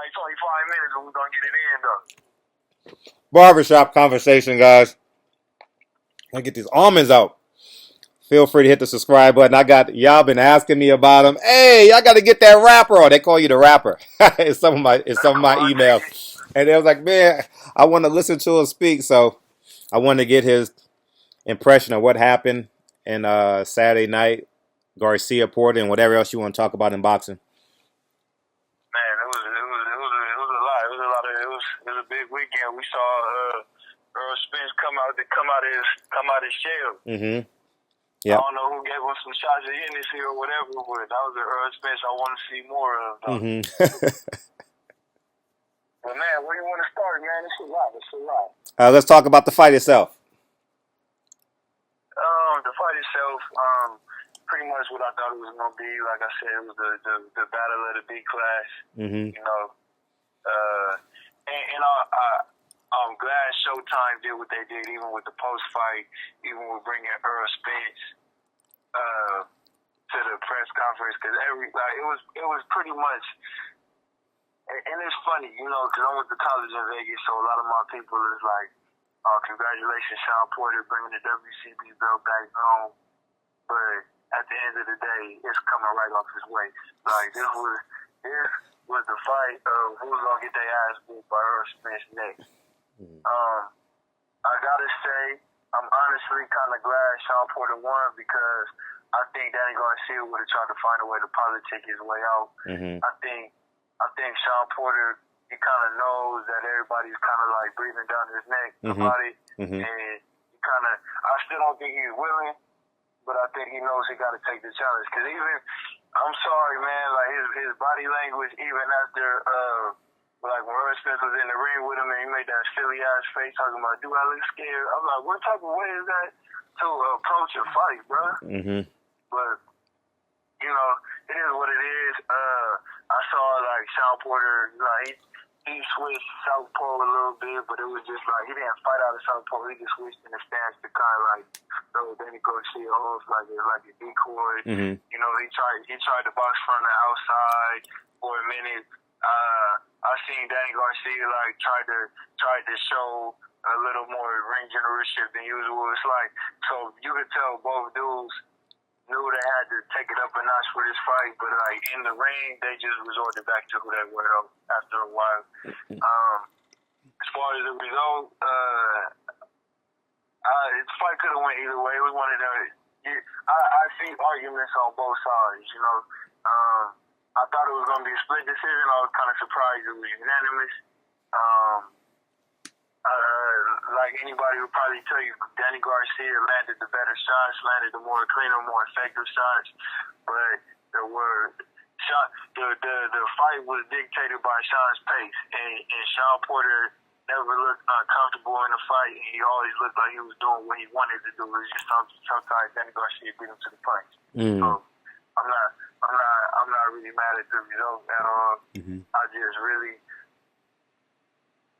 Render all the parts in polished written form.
it's only 5 minutes and we're going to get it in, though. Barbershop conversation, guys. I get these almonds out. Feel free to hit the subscribe button. I got y'all been asking me about them. Hey, y'all got to get that rapper on. They call you the rapper. It's That's some of cool. my I take emails, it. and they was like, man, I want to listen to him speak. So I wanted to get his impression of what happened in Saturday night, Garcia Porter, and whatever else you want to talk about in boxing. Man, it was a lot. It was a lot of it was a big weekend. We saw Earl Spence come out his shell. Mm-hmm. I Yep. don't know who gave him some shots of Hennessy or whatever, but that was the Earl Spence I want to see more of, though. Mm-hmm. But man, where you want to start, man? It's a lot. It's a lot. Let's talk about the fight itself. The fight itself, pretty much what I thought it was gonna be. Like I said, it was the battle of the B class. Mm-hmm. You know, and I'm glad Showtime did what they did, even with the post fight, even with bringing Earl Spence to the press conference, because it was pretty much. And it's funny, you know, because I went to college in Vegas, so a lot of my people is like, congratulations, Sean Porter, bringing the WCB belt back home. But at the end of the day, it's coming right off his waist. Like, this was the fight of who's going to get their ass beat by Earl Spence next. I got to say, I'm honestly kind of glad Sean Porter won, because I think Danny Garcia would have tried to find a way to politic his way out. Mm-hmm. I think Sean Porter, he kind of knows that everybody's kind of like breathing down his neck about it. Mm-hmm. And he kind of, I still don't think he's willing, but I think he knows he got to take the challenge. Because even, I'm sorry, man, like his body language, even after, like when Earl Spence was in the ring with him and he made that silly ass face talking about, do I look scared? I'm like, what type of way is that to approach a fight, bro? Mm-hmm. But, you know, it is what it is. I saw like Sean Porter, like he switched southpaw a little bit, but it was just like he didn't fight out of southpaw. He just switched in the stance to kind of like throw Danny Garcia off like a decoy. Mm-hmm. You know, he tried to box from the outside for a minute. I seen Danny Garcia like try to show a little more ring generalship than usual. It's like, so you could tell both dudes knew they had to take it up a notch for this fight, but like in the ring, they just resorted back to who they were after a while. As far as the result, the fight could have went either way. It was one of the. I see arguments on both sides. You know, I thought it was going to be a split decision. I was kind of surprised it was unanimous. Like anybody would probably tell you, Danny Garcia landed the better shots, landed the more cleaner, more effective shots. But the fight was dictated by Sean's pace, and Sean Porter never looked uncomfortable in the fight. He always looked like he was doing what he wanted to do. It was just sometimes Danny Garcia beat him to the punch. So I'm not really mad at the result at all. Mm-hmm. I just really.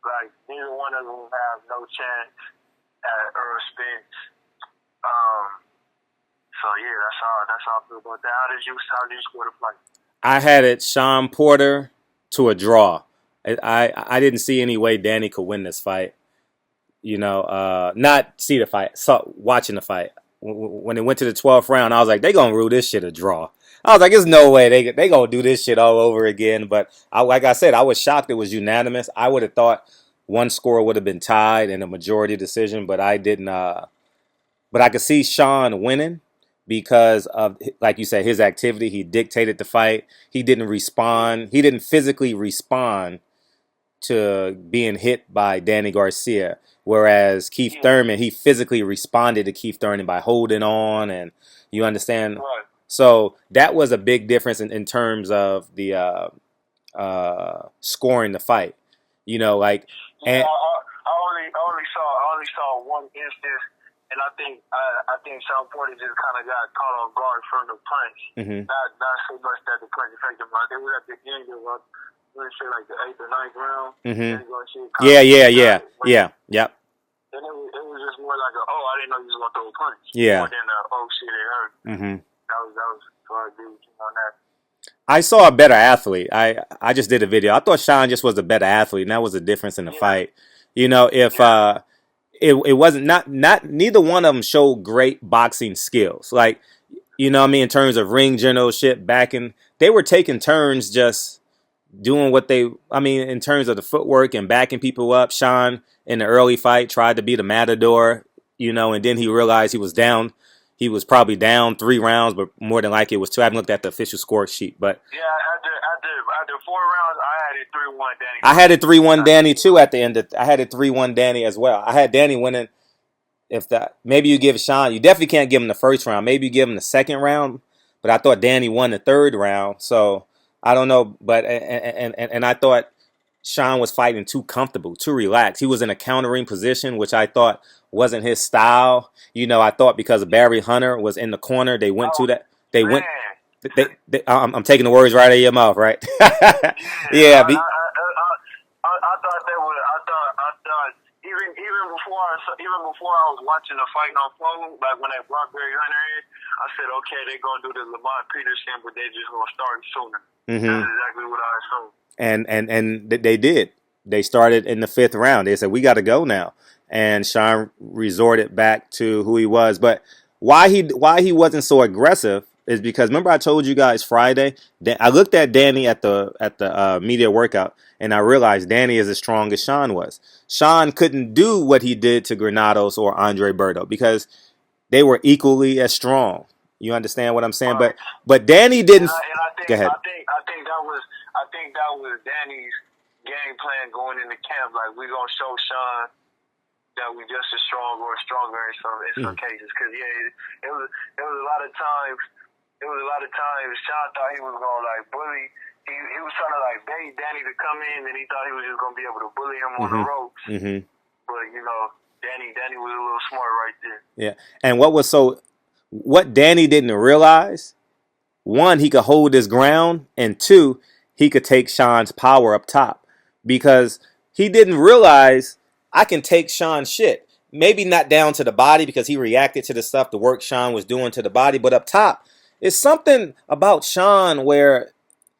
Like, neither one of them have no chance at Earl Spence. So, yeah, that's how I feel about that. How did you score the fight? I had it Sean Porter to a draw. I didn't see any way Danny could win this fight. You know, not see the fight, watching the fight. When it went to the 12th round, I was like, they going to rule this shit a draw. I was like, there's no way they going to do this shit all over again. But like I said, I was shocked it was unanimous. I would have thought one score would have been tied and a majority decision, but I didn't. But I could see Sean winning because of, like you said, his activity. He dictated the fight. He didn't respond. He didn't physically respond to being hit by Danny Garcia. Whereas Keith Thurman, he physically responded to Keith Thurman by holding on, and you understand. Right. So that was a big difference in terms of the scoring the fight. You know, like I only saw one instance, and I think Sean Porter just kind of got caught off guard from the punch. Mm-hmm. Not so much that the punch affected him. It was at the end of let's say like the 8th or 9th round. Mm-hmm. Yeah. Yep. And it was just more like I didn't know you was gonna throw a punch. Yeah. More than shit, it hurt. Mm-hmm. That was so I agree with you on that. I saw a better athlete. I just did a video. I thought Sean just was a better athlete, and that was the difference in the Yeah, fight. You know, if yeah, it wasn't not neither one of them showed great boxing skills. Like, you know what I mean, in terms of ring generalship, backing, they were taking turns just doing what they. I mean, in terms of the footwork and backing people up. Sean in the early fight tried to be the matador, you know, and then he realized he was down. He was probably down 3 rounds, but more than likely it was two. I haven't looked at the official score sheet, but yeah. After 4 rounds, I had it 3-1 Danny I had winning. it 3-1 Danny too at the end. I had it 3-1 Danny as well. I had Danny winning. If that, maybe you give Sean, you definitely can't give him the first round. Maybe you give him the second round, but I thought Danny won the third round. So I don't know, but and I thought Sean was fighting too comfortable, too relaxed. He was in a countering position, which I thought wasn't his style. You know, I thought because Barry Hunter was in the corner, they went to Oh that. They went. man, I'm taking the words right out of your mouth, right? yeah. Yeah. I thought that would. I thought even before I was watching the fight unfold, like when they brought Barry Hunter in, I said, okay, they're gonna do the Lamont Peterson, but they're just gonna start sooner. Hmm. That's exactly what I assumed. And they did. They started in the fifth round. They said we got to go now, and Sean resorted back to who he was. But why he wasn't so aggressive is because remember I told you guys Friday. I looked at Danny at the media workout, and I realized Danny is as strong as Sean was. Sean couldn't do what he did to Granados or Andre Berto because they were equally as strong. You understand what I'm saying? Right. But Danny And didn't. I Go think ahead. that was Danny's game plan going into camp. Like we gonna show Sean that we just as strong or stronger in some cases. Because it was a lot of times. It was a lot of times Sean thought he was gonna like bully. He was trying to like bait Danny to come in, and he thought he was just gonna be able to bully him on the ropes. Mm-hmm. But Danny was a little smart right there. Yeah. And what Danny didn't realize, one, he could hold his ground, and two, he could take Sean's power up top. Because he didn't realize I can take Sean's shit. Maybe not down to the body because he reacted to the stuff the work Sean was doing to the body, but up top, it's something about Sean where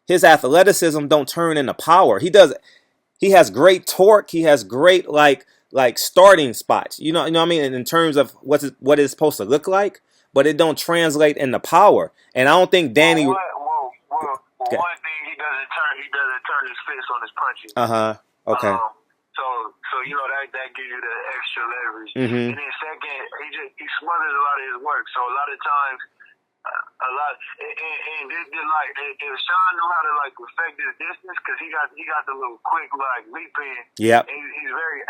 his athleticism don't turn into power. He has great torque. He has great like starting spots. You know what I mean? In terms of what it's supposed to look like, but it don't translate into power. And I don't think Danny. Okay. One thing he doesn't turn his fist on his punches. Okay. So that gives you the extra leverage. Mm-hmm. And then second, he smothers a lot of his work. So a lot of times, and if Sean knew how to like perfect his distance, because he got the little quick like leap in. Yep. He's very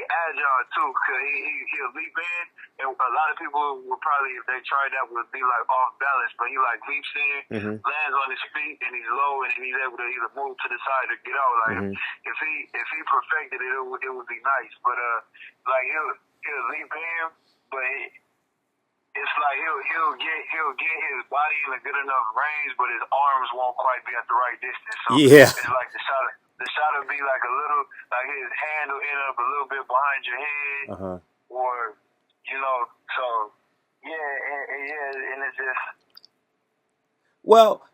agile too, because he'll leap in, and a lot of people would probably, if they tried that, would be like off balance. But he like leaps in, lands on his feet, and he's low, and he's able to either move to the side or get out. Like if he perfected it, it would be nice. But like he'll leap in, but it's like he'll get his body in a good enough range, but his arms won't quite be at the right distance. So Yeah. it's like the shot will be like a little, like his hand will end up a little bit behind your head, or so and it's just. Well,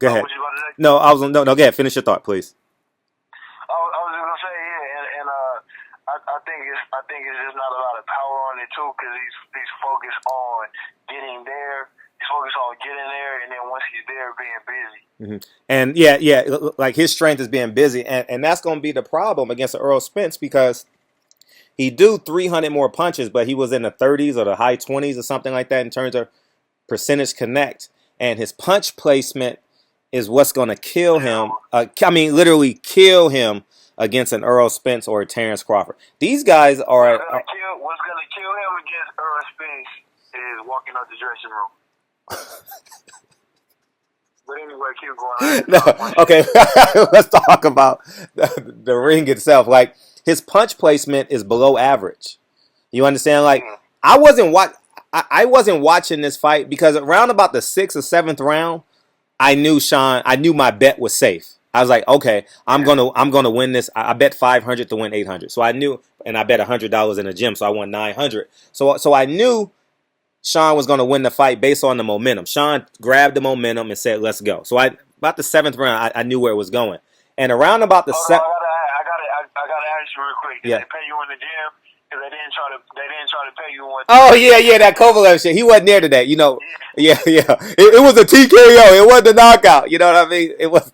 go ahead. What you about to say? No, no. Go ahead. Finish your thought, please. I was just gonna say, and I think it's just not a lot of power on it too, because he's focused on getting there. He's focused on getting there, and then once he's there, being busy. And yeah, like his strength is being busy, and that's gonna be the problem against Earl Spence because he do 300 more punches, but he was in the 30s or the high 20s or something like that in terms of percentage connect, and his punch placement is what's gonna kill him. Literally kill him against an Earl Spence or a Terrence Crawford. These guys are. What's gonna kill him against Earl Spence is walking out the dressing room. But anyway, keep going. No, okay, let's talk about the ring itself. Like his punch placement is below average. You understand? Like I wasn't watching this fight because around about the 6th or 7th round, I knew my bet was safe. I was like, okay, I'm gonna win this. I bet 500 to win 800. So I knew, and I bet $100 in the gym, so I won 900. So I knew Sean was going to win the fight based on the momentum. Sean grabbed the momentum and said, "Let's go." So about the 7th round, I knew where it was going. And around about the I gotta ask you real quick. Did they pay you in the gym? Because they didn't try to pay you one. Oh yeah, that Kovalev shit. He wasn't there today. You know. Yeah. It was a TKO. It wasn't a knockout. You know what I mean? It was.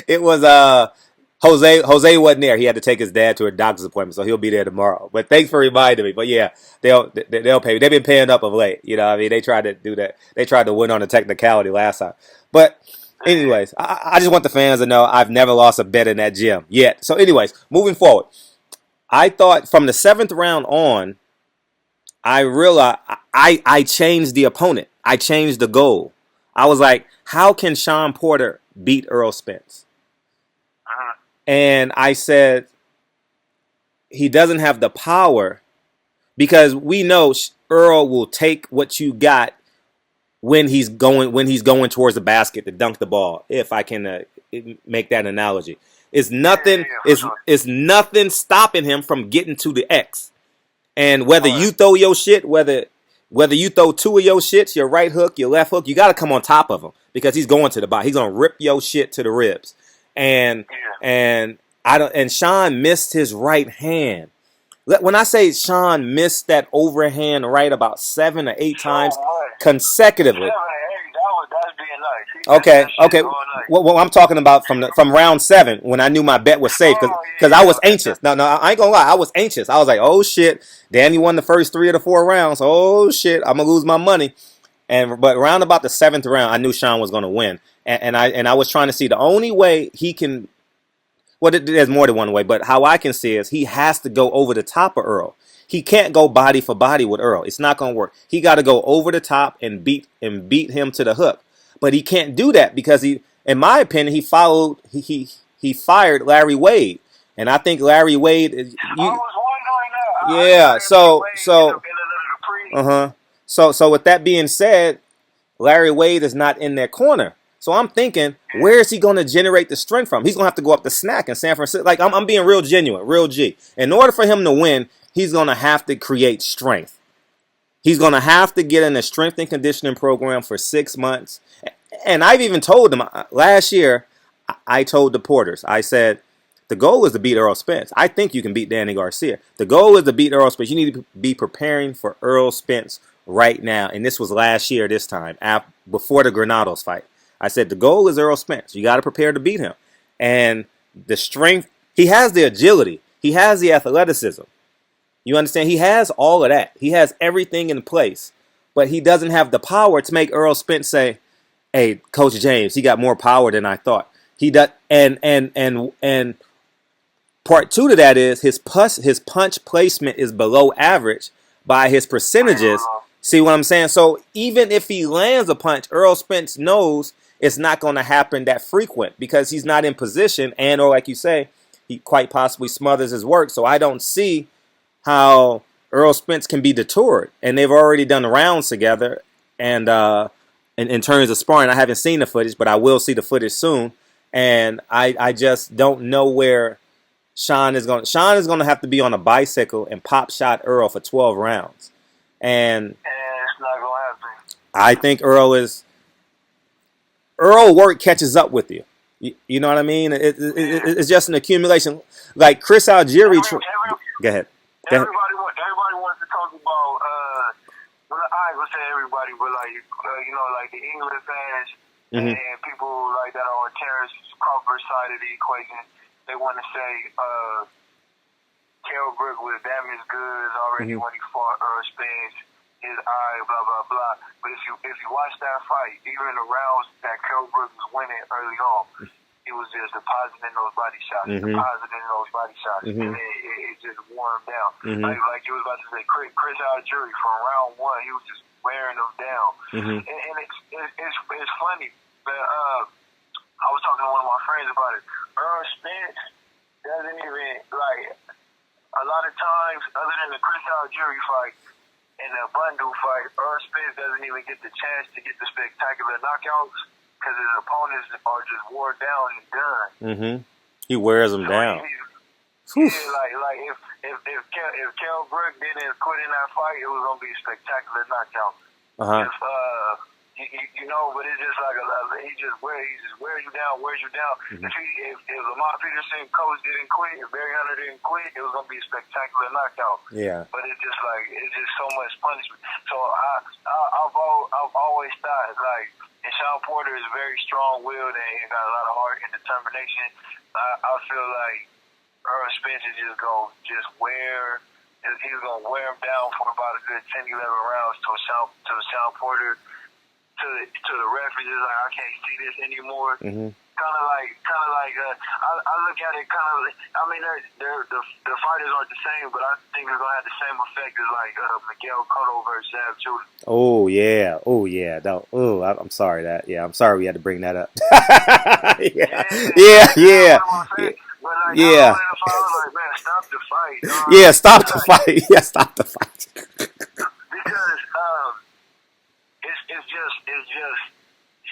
It was Jose wasn't there. He had to take his dad to a doctor's appointment, so he'll be there tomorrow. But thanks for reminding me. But yeah, they'll pay. They've been paying up of late. You know what I mean? They tried to do that. They tried to win on a technicality last time. But anyways, I just want the fans to know I've never lost a bet in that gym yet. So anyways, moving forward, I thought from the 7th round on, I realized I changed the opponent. I changed the goal. I was like, how can Sean Porter beat Errol Spence? And I said, he doesn't have the power, because we know Earl will take what you got when he's going towards the basket to dunk the ball. If I can make that analogy, it's nothing. It's nothing stopping him from getting to the X. And whether you throw your shit, whether you throw 2 of your shits, your right hook, your left hook, you got to come on top of him, because he's going to the bottom. He's gonna rip your shit to the ribs. And Sean missed his right hand. When I say Sean missed that overhand right about 7 or 8 times consecutively. Okay. Well, I'm talking about from round 7, when I knew my bet was safe, because I was anxious. No, I ain't gonna lie, I was anxious. I was like, oh shit, Danny won the first 3 of the 4 rounds. Oh shit, I'm gonna lose my money. But around about the 7th round, I knew Sean was gonna win, and I was trying to see the only way he can. Well, there's more than one way, but how I can see is he has to go over the top of Earl. He can't go body for body with Earl. It's not going to work. He got to go over the top and beat him to the hook. But he can't do that because in my opinion, he fired Larry Wade, and I think Larry Wade. I was wondering that. Yeah. So with that being said, Larry Wade is not in their corner. So I'm thinking, where is he going to generate the strength from? He's going to have to go up the snack in San Francisco. Like, I'm being real genuine, real G. In order for him to win, he's going to have to create strength. He's going to have to get in a strength and conditioning program for 6 months. And I've even told him last year, I told the Porters, I said, the goal is to beat Errol Spence. I think you can beat Danny Garcia. The goal is to beat Errol Spence. You need to be preparing for Errol Spence right now. And this was last year this time, before the Granados fight. I said, the goal is Errol Spence. You got to prepare to beat him. And the strength, he has the agility. He has the athleticism. You understand? He has all of that. He has everything in place. But he doesn't have the power to make Errol Spence say, hey, Coach James, he got more power than I thought. He does, and part 2 to that is his punch placement is below average by his percentages. See what I'm saying? So even if he lands a punch, Errol Spence knows it's not going to happen that frequent because he's not in position, and or like you say, he quite possibly smothers his work. So I don't see how Errol Spence can be deterred. And they've already done rounds together, and in terms of sparring, I haven't seen the footage, but I will see the footage soon. And I just don't know where Sean is going to have to be on a bicycle and pop shot Earl for 12 rounds. And it's not going to happen. I think Earl work catches up with you. You know what I mean? It's just an accumulation. Like Chris Algieri. Go ahead. Everybody wants to talk about. Well, I ain't gonna say everybody, but like like the England fans and people like that are on Terrence Crawford's side of the equation. They want to say Kell Brook was damaged goods already when he fought Spence. His eye, blah blah blah. But if you watch that fight, even the rounds that Kell Brook was winning early on, he was just depositing those body shots, and then it just wore him down. Like you was about to say, Chris Algieri from round 1, he was just wearing them down. And it's funny, but I was talking to one of my friends about it. Earl Spence doesn't even, like, a lot of times, other than the Chris Algieri fight and the Bundu fight, Earl Spence doesn't even get the chance to get the spectacular knockouts because his opponents are just wore down and done. He wears them down. Whew. Yeah, like if Kell Brook didn't quit in that fight, it was gonna be a spectacular knockout. Uh-huh. You know, but it's just like he just wears you down. Mm-hmm. If Lamont Peterson coach didn't quit, if Barry Hunter didn't quit, it was gonna be a spectacular knockout. Yeah. But it's just so much punishment. So I've always thought like, and Sean Porter is very strong-willed and he got a lot of heart and determination. I feel like Earl Spence is just gonna he's gonna wear him down for about a good 10, 11 rounds to Sean Porter, to the referees. Like, I can't see this anymore. Mm-hmm. Kind of like I look at it kind of. I mean, the fighters aren't the same, but I think it's gonna have the same effect as like Miguel Cotto versus Zab Judah. Oh yeah. I'm sorry I'm sorry we had to bring that up. Yeah. But like, Yeah. I was like, man, stop the fight. Yeah, stop the fight. Yeah, stop the fight. Because it's just.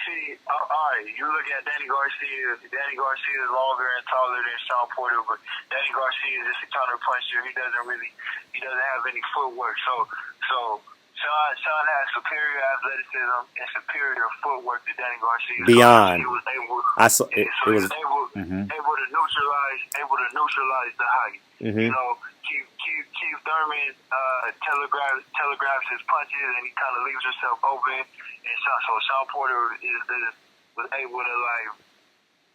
See, all right, you look at Danny Garcia. Danny Garcia is longer and taller than Sean Porter, but Danny Garcia is just a counter puncher. He doesn't have any footwork. So Sean has superior athleticism and superior footwork to Danny Garcia. Beyond. So he was able. He was able to neutralize the height. Mm-hmm. You know, Keith Thurman telegraphs his punches and he kind of leaves himself open. And so Sean Porter was able to like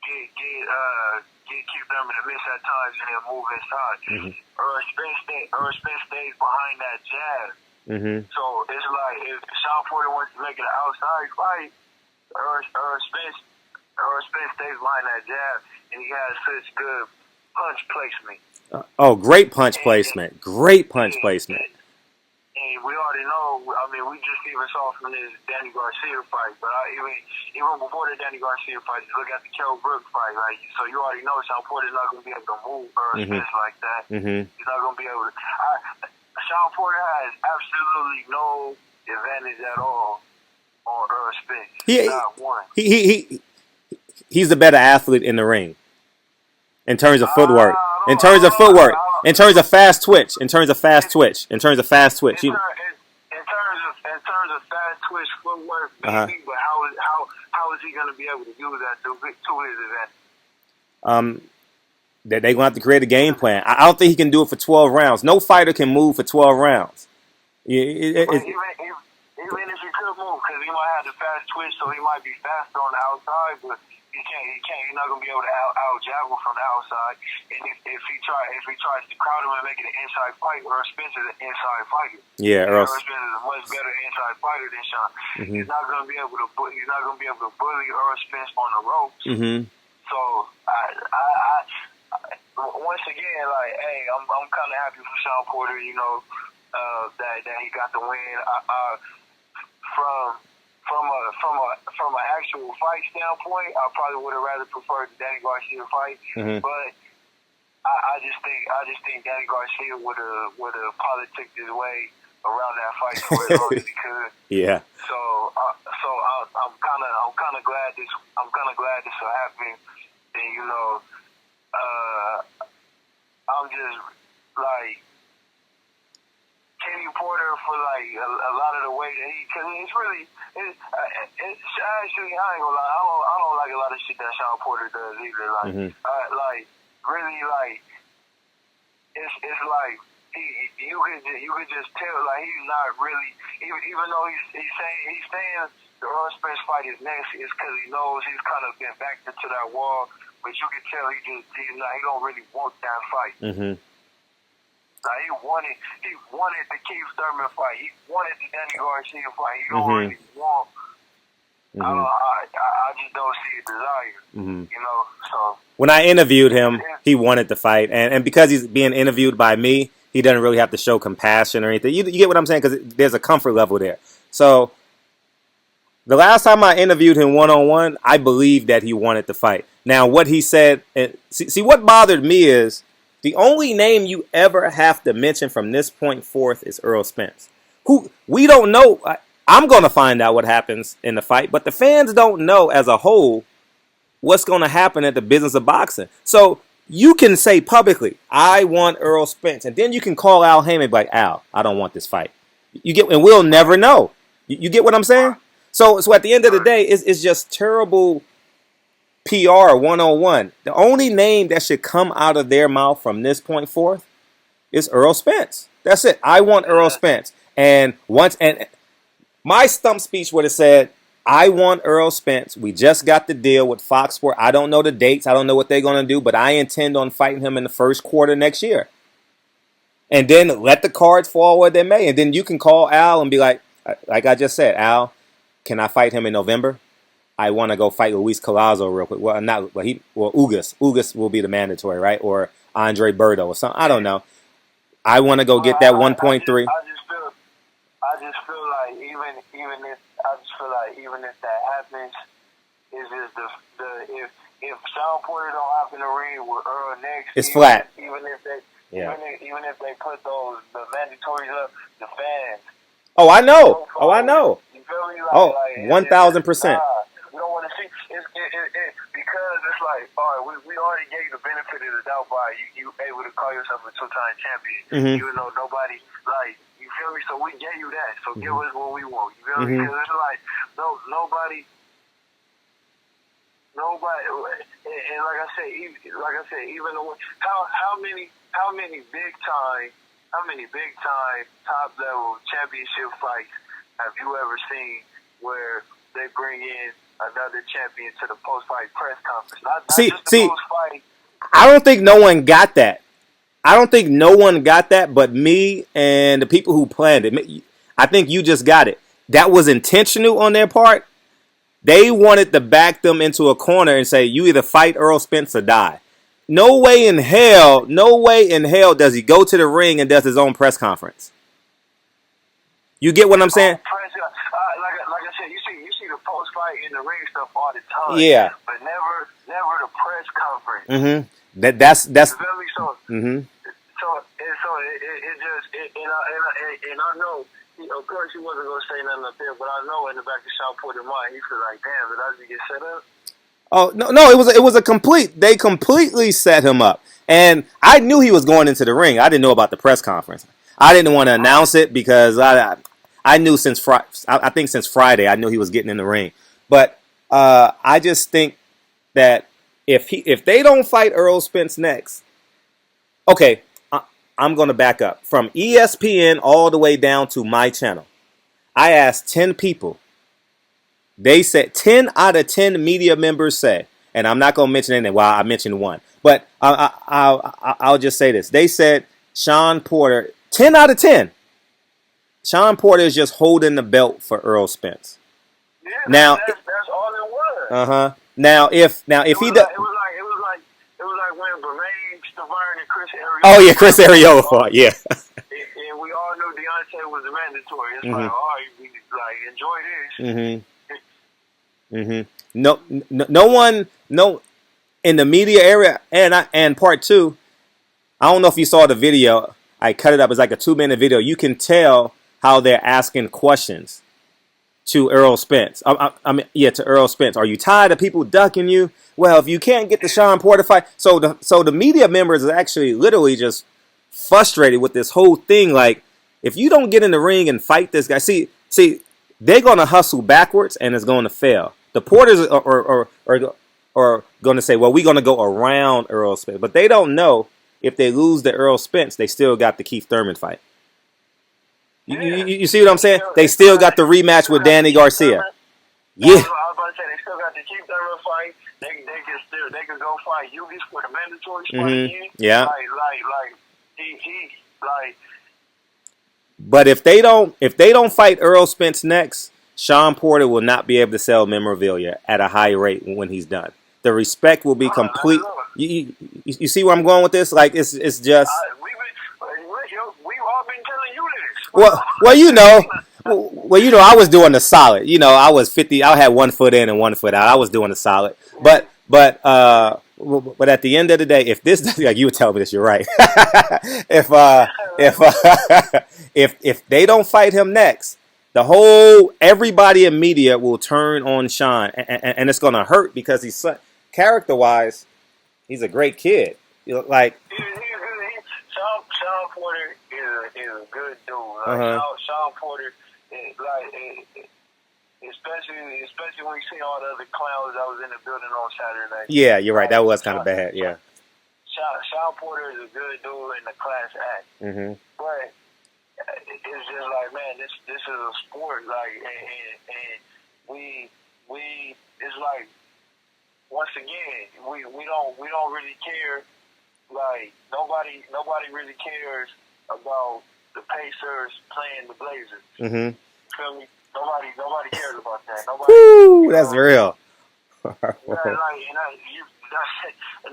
get Keith Thurman to miss at times and then move inside. Mm-hmm. Earl Spence stays behind that jab. Mm-hmm. So it's like if Sean Porter wants to make it an outside fight, Earl Spence stays behind that jab, and he has such good punch placement. Great punch placement. And we already know. I mean, we just even saw from this Danny Garcia fight, but even before the Danny Garcia fight, you look at the Kell Brook fight, like, so you already know Sean Porter's not going to be able to move Earl Spence like that. Mm-hmm. He's not going to be able to. Sean Porter has absolutely no advantage at all on Earl Spence. Not one. He's the better athlete in the ring. In terms of footwork. In terms of fast twitch. In terms of fast twitch, in terms of fast twitch footwork, maybe, but how is he going to be able to use that to his advantage? They're going to have to create a game plan. I don't think he can do it for 12 rounds. No fighter can move for 12 rounds. Even if he could move, because he might have the fast twitch, so he might be faster on the outside, but he can't. He's not gonna be able to out jab from the outside. And if he tries to crowd him and make it an inside fight, Earl Spence is an inside fighter. Yeah, Earl Spence is a much better inside fighter than Sean. Mm-hmm. He's not gonna be able to bully Earl Spence on the ropes. Mm-hmm. So I once again, like, hey, I'm kind of happy for Sean Porter. You know, that he got the win. From an actual fight standpoint, I probably would have rather preferred the Danny Garcia fight. Mm-hmm. But I just think Danny Garcia would have politicked his way around that fight for as long as he could. Yeah. So I'm kind of glad this will happen. And you know, I'm just like Kenny Porter for like a lot of the way that because actually, I ain't gonna lie, I don't like a lot of shit that Sean Porter does either. Like, like really, like it's like you could just tell like he's not really even though he's saying the Earl Spence fight is next is because he knows he's kind of been backed into that wall, but you can tell he don't really want that fight. Mm-hmm. Like he wanted the Keith Thurman fight. He wanted the Danny Garcia fight. He don't really want. I just don't see a desire. Mm-hmm. You know, so when I interviewed him, he wanted the fight, and because he's being interviewed by me, he doesn't really have to show compassion or anything. You get what I'm saying? Because there's a comfort level there. So the last time I interviewed him one-on-one, I believed that he wanted the fight. Now, what he said, see what bothered me is the only name you ever have to mention from this point forth is Earl Spence, who we don't know. I'm going to find out what happens in the fight, but the fans don't know as a whole what's going to happen at the business of boxing. So you can say publicly, I want Earl Spence, and then you can call Al Heyman and be like, Al, I don't want this fight. You get, and we'll never know. You get what I'm saying? So at the end of the day, it's just terrible PR 101. The only name that should come out of their mouth from this point forth is Earl Spence. That's it. I want Earl Spence. And my stump speech would have said, I want Earl Spence. We just got the deal with Fox Sports. I don't know the dates. I don't know what they're going to do, but I intend on fighting him in the first quarter next year. And then let the cards fall where they may. And then you can call Al and be like I just said, Al, can I fight him in November? I want to go fight Luis Collazo real quick. Well, not, but Ugas. Ugas will be the mandatory, right? Or Andre Berto or something. I don't know. I want to go get that 1.3. I just feel like even if that happens, is just if Sean Porter don't hop in the ring with Earl next, it's flat. Even if they put the mandatories up, the fans. Oh, I know. I know. You feel me? 1,000%. We don't want to see it because it's like, all right, we already gave the benefit of the doubt by you able to call yourself a two-time champion, even though nobody you feel me. So we gave you that. So give us what we want. You feel me? Because it's like nobody. And like I said, even though how many big time top level championship fights have you ever seen where they bring in another champion to the post-fight press conference? Not just the post-fight. I don't think no one got that. But me and the people who planned it. I think you just got it. That was intentional on their part. They wanted to back them into a corner and say, you either fight Earl Spence or die. No way in hell does he go to the ring and does his own press conference. You get what I'm saying? Like I said, you see the post fight in the ring stuff all the time. Yeah. But never the press conference. Mm-hmm. That's. You feel me? So and I know. Of course, he wasn't going to say nothing up there, but I know in the back of Sean Porter's mind, he feel like, damn, did I just get set up? Oh no! It was a complete. They completely set him up, and I knew he was going into the ring. I didn't know about the press conference. I didn't want to announce it because I knew since Friday I knew he was getting in the ring. But I just think that if they don't fight Earl Spence next, okay. I'm going to back up. From ESPN all the way down to my channel, I asked 10 people. They said 10 out of 10 media members said, and I'm not going to mention anything. Well, I mentioned one. But I'll just say this. They said Sean Porter, 10 out of 10. Sean Porter is just holding the belt for Earl Spence. Yeah, now, that's all it was. Uh-huh. Now, if he does... It was like when Bermaine Stavern and Chris Ariola. Oh yeah, Chris Ariola fought. Yeah. And we all knew Deontay was mandatory. It's like, all right, we enjoy this. No, in the media area, and part two. I don't know if you saw the video. I cut it up. It's like a 2-minute video. You can tell how they're asking questions to Earl Spence. To Earl Spence. Are you tired of people ducking you? Well, if you can't get the Sean Porter fight, so the media members are actually literally just frustrated with this whole thing. Like, if you don't get in the ring and fight this guy, see, they're gonna hustle backwards and it's going to fail. The Porters are going to say, well, we're going to go around Earl Spence, but they don't know if they lose the Earl Spence, they still got the Keith Thurman fight. You see what I'm saying? They still got the rematch with Danny Garcia. Yeah. I was about to say they still got the Keith Thurman fight. They can go fight Ugas for the mandatory spot again. Yeah. Like. But if they don't fight Earl Spence next, Sean Porter will not be able to sell memorabilia at a high rate when he's done. The respect will be complete. You see where I'm going with this? Like it's just. We've all been telling you this. Well, I was doing the solid. I was 50. I had 1 foot in and 1 foot out. I was doing the solid. But at the end of the day, if this, like you would tell me this, you're right. if they don't fight him next, everybody in media will turn on Sean, and it's gonna hurt because he's character-wise, he's a great kid. Like, He's good. Sean Porter is a good dude. Like Sean Porter, especially when you see all the other clowns that was in the building on Saturday. yeah, you're right. That was kind of bad. Yeah. Sean Porter is a good dude in the class act. Mm-hmm. But it's just like, man, this is a sport. Like, and we it's like, once again, we don't really care. Like, nobody really cares about the Pacers playing the Blazers. Mm-hmm. Feel me? Nobody cares about that. Woo, that's real. And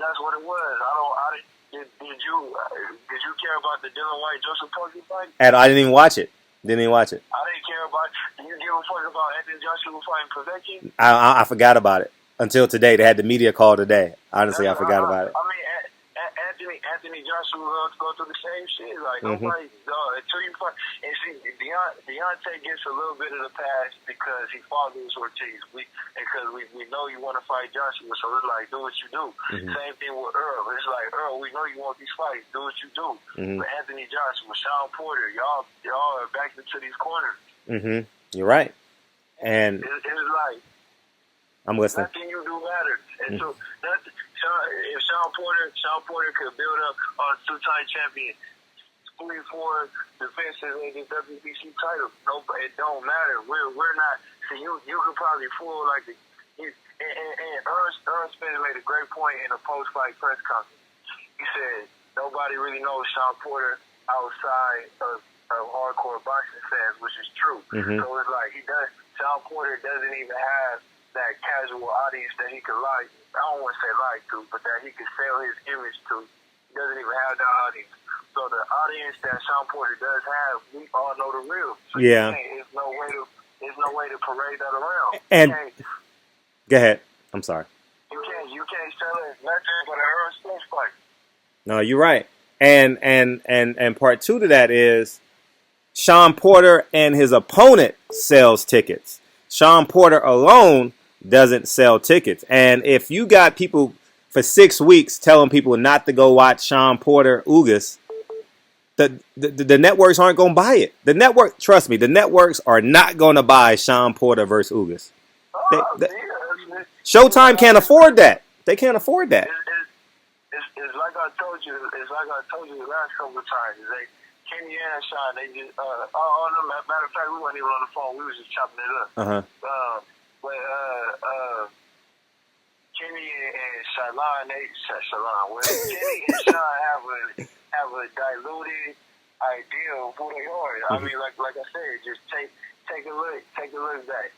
that's what it was. Did you care about the Dylan White Joseph Parker fight? And I didn't even watch it. I didn't care about. Did you give a fuck about Anthony Joshua fighting Povetkin? I forgot about it until today. They had the media call today. Honestly, I forgot about it. I mean, Anthony Joshua go through the same shit. Like, nobody, until you fight. And see, Deontay gets a little bit of the pass because he follows Ortiz. Because we know you want to fight Joshua, so it's like, do what you do. Same thing with Earl. It's like, Earl, we know you want these fights. Do what you do. But Anthony Joshua, Sean Porter, y'all are backed into these corners. You're right. And it's like, I'm listening. Nothing you do matters. And so if Sean Porter could build up on a two-time champion, 3-4 defenses in the WBC title, no, it don't matter. We're not. So you could probably fool like the. And Ernst Spence made a great point in a post-fight press conference. He said nobody really knows Sean Porter outside of hardcore boxing fans, which is true. So it's like Sean Porter doesn't even have that casual audience that he could lie. I don't want to say lie to, but that he could sell his image to. He doesn't even have that audience. So the audience that Sean Porter does have, we all know the real. So there's no way to parade that around. And go ahead. I'm sorry. You can't sell it nothing but a Earl Spence fight. No, you're right. And part two to that is Sean Porter and his opponent sells tickets. Sean Porter alone doesn't sell tickets. And if you got people for 6 weeks telling people not to go watch Sean Porter Ugas, the networks aren't going to buy it. Trust me, the networks are not going to buy Sean Porter versus Ugas. Showtime can't afford that. They can't afford that. It's like I told you. It's like I told you the last couple of times. Kenny and Sean, they just. Matter of fact, we weren't even on the phone. We was just chopping it up. Kenny and Shalon, Kenny and Sean have a diluted idea of who they are. I mean, like I said, just take a look back.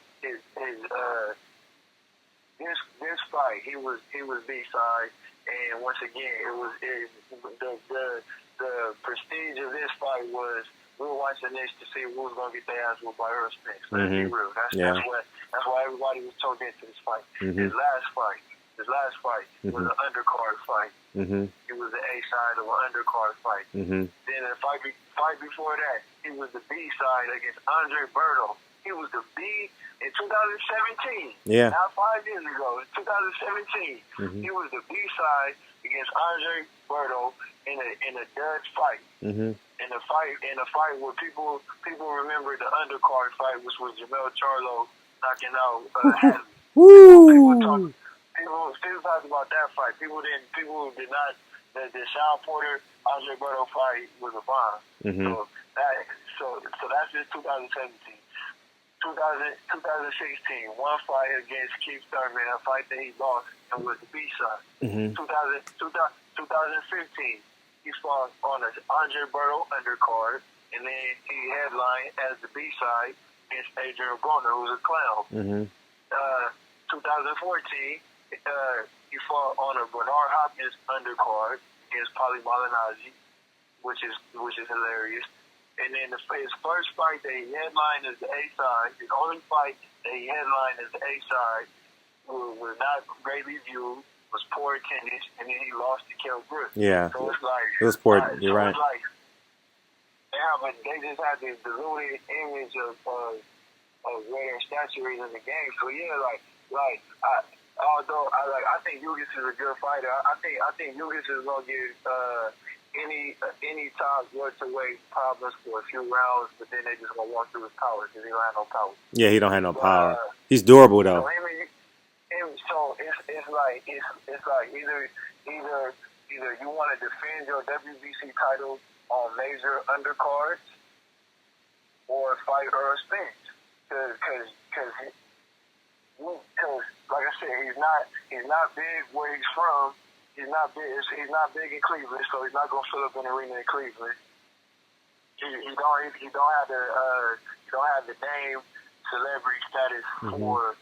This fight, he was B-side, and once again, the prestige of this fight was, we were watching this to see who was going to get their ass whooped by Earl Spence. Let's be real. That's why everybody was tuned into this fight. His last fight was an undercard fight. It was the A side of an undercard fight. Then the fight before that, he was the B side against Andre Berto. He was the B in 2017. Not 5 years ago. In 2017, he was the B side against Andre Berto in a Dutch fight. In a fight where people remember the undercard fight, which was Jamel Charlo knocking out Hadley. People talked about that fight. People did not. The Sean Porter Andre Berto fight was a bomb. So that's just 2017. 2016, one fight against Keith Thurman, a fight that he lost and was the B side. 2015, he fought on an Andre Berto undercard, and then he headlined as the B side against Adrian Broner, who was a clown. 2014, he fought on a Bernard Hopkins undercard against Paulie Malignaggi, which is hilarious. And then his first fight that he headlined as the A side, his only fight that he headlined as the A side, was not greatly viewed, was poor attendance, and then he lost to Kell Brook. So it's like, it was poor. You're right. It's like, they just have this diluted image of where their stature is in the game. So yeah, Although I think Yugas is a good fighter. I think Yugas is gonna get any top welterweight problems for a few rounds, but then they just gonna walk through his power because he don't have no power. Yeah, he don't have no power. He's durable though. So it's like either you want to defend your WBC title on major undercards or fight Earl Spence, because like I said, he's not big where he's from. He's not big in Cleveland, so he's not gonna fill up an arena in Cleveland. He don't have the name celebrity status for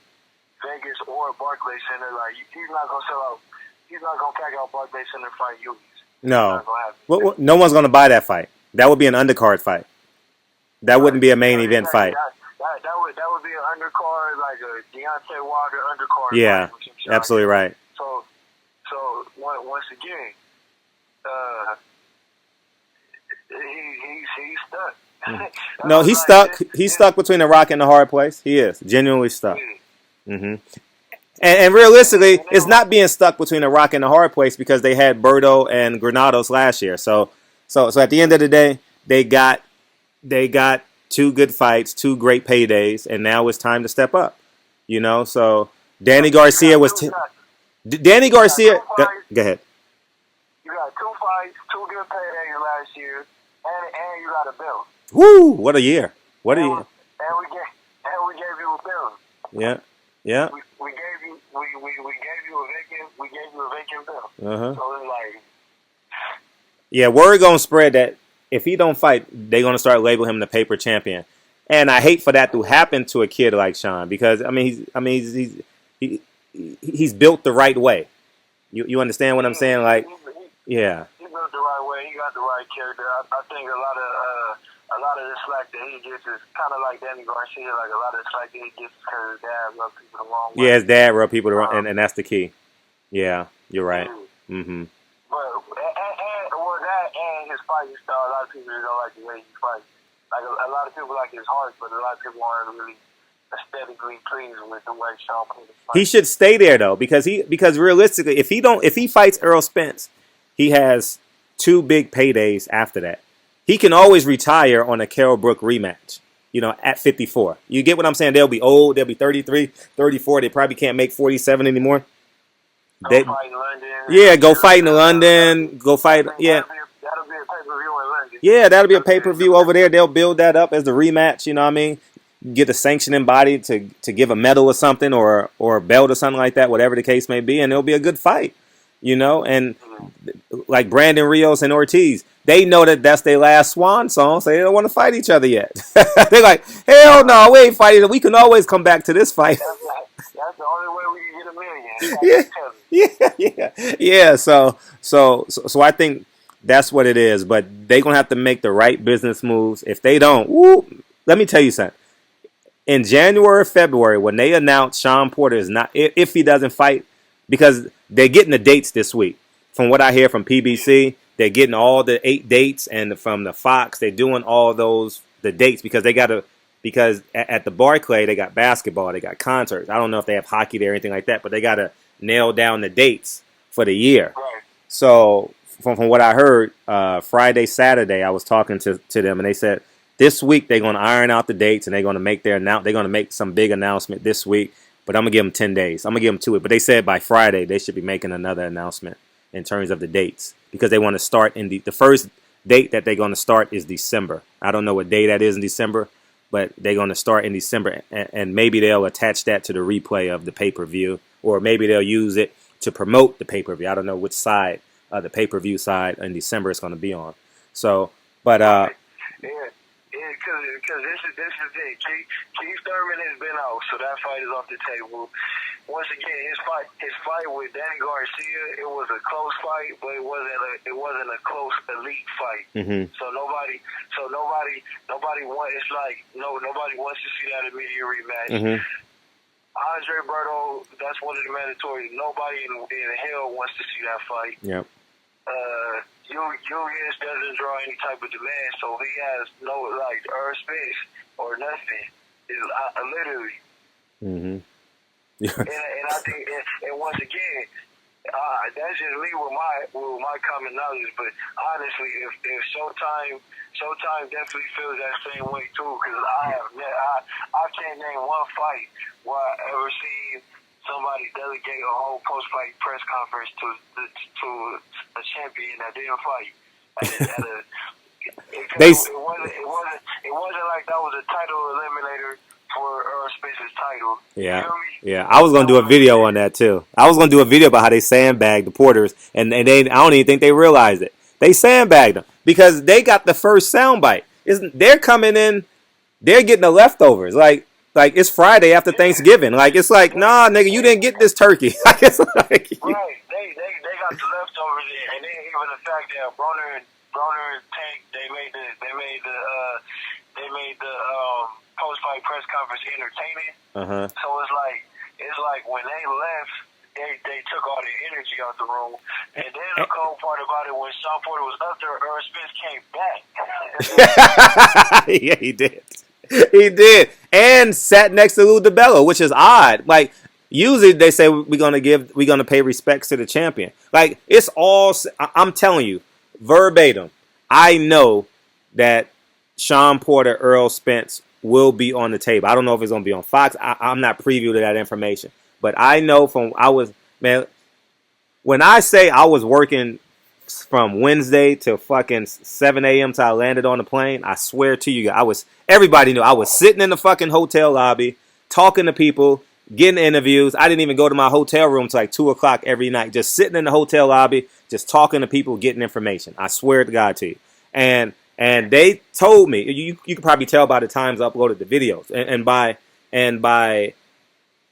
Vegas or Barclays Center. Like he's not gonna sell out. He's not gonna pack out Barclays Center and fight Yugas. No. No one's gonna buy that fight. That would be an undercard fight. That wouldn't be a main event fight. That would be an undercard, like a Deontay Wilder undercard. Yeah, absolutely right. So once again, he's stuck. No, he's stuck. He's stuck between a rock and a hard place. He is genuinely stuck. And realistically, it's not being stuck between a rock and a hard place because they had Berto and Granados last year. So at the end of the day, they got 2 good fights, 2 great paydays, and now it's time to step up. You know, so Danny Garcia was. Danny Garcia. Go ahead. You got 2 fights, 2 good paydays last year, and you got a belt. Woo! What a year! What a year! And we gave you a belt. Yeah. Yeah. We gave you a vacant belt. So it's like. Yeah, word gonna spread that if he don't fight, they're gonna start labeling him the paper champion, and I hate for that to happen to a kid like Sean because he's built the right way. You understand what I'm saying? Like, yeah. He built the right way. He got the right character. I think a lot of the slack that he gets is kind of like Danny Garcia. Like a lot of the slack that he gets because his dad rubbed people the wrong way. Yeah, his dad rubbed people the wrong, and that's the key. Yeah, you're right. But that and his fighting style, a lot of people don't like the way he fights. Like a lot of people like his heart, but a lot of people aren't really aesthetically pleased with the way Sean Porter fights. He should stay there though, because realistically, if he fights Errol Spence, he has 2 big paydays after that. He can always retire on a Carol Brook rematch, at 54. You get what I'm saying? They'll be old. They'll be 33, 34. They probably can't make 47 anymore. Go fight in London. Yeah, go fight in London. Go fight. Yeah. That'll be a pay-per-view in London. Yeah, that'll be a pay-per-view over there. They'll build that up as the rematch. You know what I mean? Get a sanctioning body to give a medal or something or a belt or something like that, whatever the case may be, and it'll be a good fight. And like Brandon Rios and Ortiz, they know that that's their last swan song, so they don't want to fight each other yet. They're like, hell no, we ain't fighting. We can always come back to this fight. That's the only way we can get $1 million. Yeah. So I think that's what it is. But they're gonna have to make the right business moves. If they don't, let me tell you something. In January, February, when they announce Sean Porter is not, if he doesn't fight, because they're getting the dates this week. From what I hear from PBC, they're getting all the 8 dates, and from the Fox, they're doing all the dates because because at the Barclay, they got basketball, they got concerts. I don't know if they have hockey there or anything like that, but they got to nail down the dates for the year. Right. So from what I heard, Friday, Saturday, I was talking to them, and they said this week they're going to iron out the dates, and they're going to make they're going to make some big announcement this week. But I'm going to give them 10 days. I'm going to give them 2 weeks. But they said by Friday they should be making another announcement in terms of the dates because they want to start in the first date that they're going to start is December. I don't know what day that is in December, but they're going to start in December, and maybe they'll attach that to the replay of the pay-per-view, or maybe they'll use it to promote the pay-per-view. I don't know which side, the pay-per-view side in December it's going to be on. So, but because this is it. Keith Thurman has been out, so that fight is off the table. Once again, his fight with Danny Garcia, it was a close fight, but it wasn't a close elite fight. So nobody wants. It's like nobody wants to see that immediate rematch. Andre Berto, that's one of the mandatory. Nobody in hell wants to see that fight. Yep. Julius doesn't draw any type of demand, so he has no Earth space or nothing. It's literally. and I think, and once again, that's just me with my common knowledge. But honestly, if Showtime definitely feels that same way too, because I can't name one fight where I ever seen somebody delegate a whole post-fight press conference to a champion that didn't fight. It wasn't like that was a title eliminator for Earl Spence's title. Yeah, You feel me? yeah. I was gonna do a video on that too. I was gonna do a video about how they sandbagged the Porters, and I don't even think they realized it. They sandbagged them because they got the first soundbite. They're coming in, they're getting the leftovers. Like it's Friday after Thanksgiving. Like it's like, nah, nigga, you didn't get this turkey. Like it's like, right. They got the leftovers, and then even the fact that Broner and Tank they made the post fight press conference entertaining. So it's like when they left, they took all the energy out the room. And then the cold part about it, when Shawn Porter was up there, Earl Spence came back. Yeah, he did. He did, and sat next to Lou DiBello, which is odd. Like usually they say we're gonna pay respects to the champion. Like it's all. I'm telling you, verbatim. I know that Shawn Porter, Earl Spence will be on the table. I don't know if it's gonna be on Fox. I'm not privy to that information, but I know when I say I was working from Wednesday till fucking 7 a.m. till I landed on the plane, I swear to you, everybody knew I was sitting in the fucking hotel lobby, talking to people, getting interviews. I didn't even go to my hotel room till like 2 o'clock every night, just sitting in the hotel lobby, just talking to people, getting information. I swear to God to you. And they told me, you can probably tell by the times I uploaded the videos, and by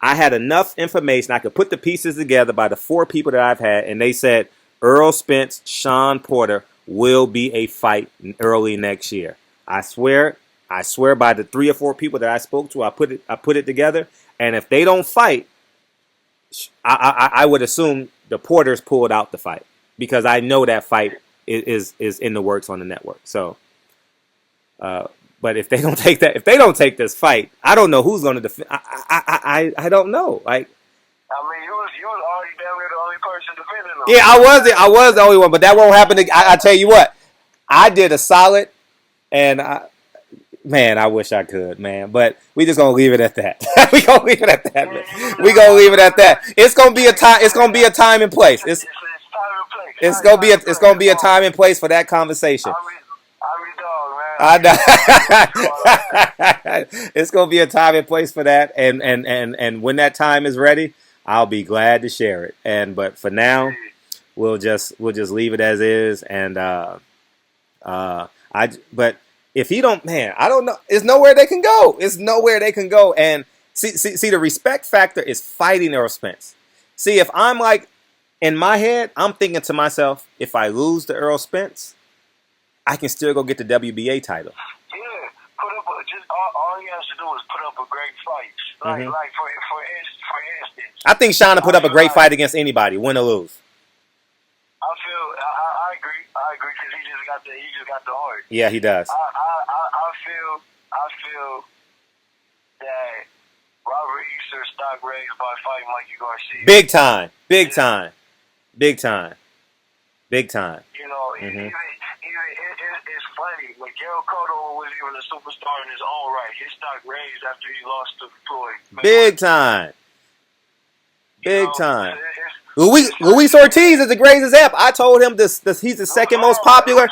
I had enough information, I could put the pieces together by the 4 people that I've had, and they said Earl Spence, Shawn Porter will be a fight early next year. I swear by the 3 or 4 people that I spoke to, I put it together. And if they don't fight, I would assume the Porters pulled out the fight, because I know that fight is in the works on the network. So, but if they don't take this fight, I don't know who's going to defend. I don't know. Like, I mean, you was already damn near the only person defending them. Yeah, I was the only one, but that won't happen. I tell you what, I did a solid, and I wish I could, man. But we just gonna leave it at that. We gonna leave it at that. Man. We gonna leave it at that. It's gonna be a time. It's gonna be a time and place. It's gonna be a time and place for that conversation. I'm your dog, man. It's gonna be a time and place for that, and when that time is ready, I'll be glad to share it. But for now, we'll just leave it as is. And but if you don't, man, I don't know. It's nowhere they can go. And see, the respect factor is fighting Earl Spence. See, if I'm like in my head, I'm thinking to myself, if I lose to Earl Spence, I can still go get the WBA title. Yeah, all he has to do is put up a great fight. Like for instance, I think Shawn will put up a great fight against anybody, win or lose. I agree because he just got the heart. Yeah, he does. I feel that Robert Easter stock raised by fighting Mikey Garcia. Big time. You know, even it's funny. Miguel Cotto was even a superstar in his own right. His stock raised after he lost to Floyd. Big time. Luis Ortiz is the greatest example. I told him he's the second most popular.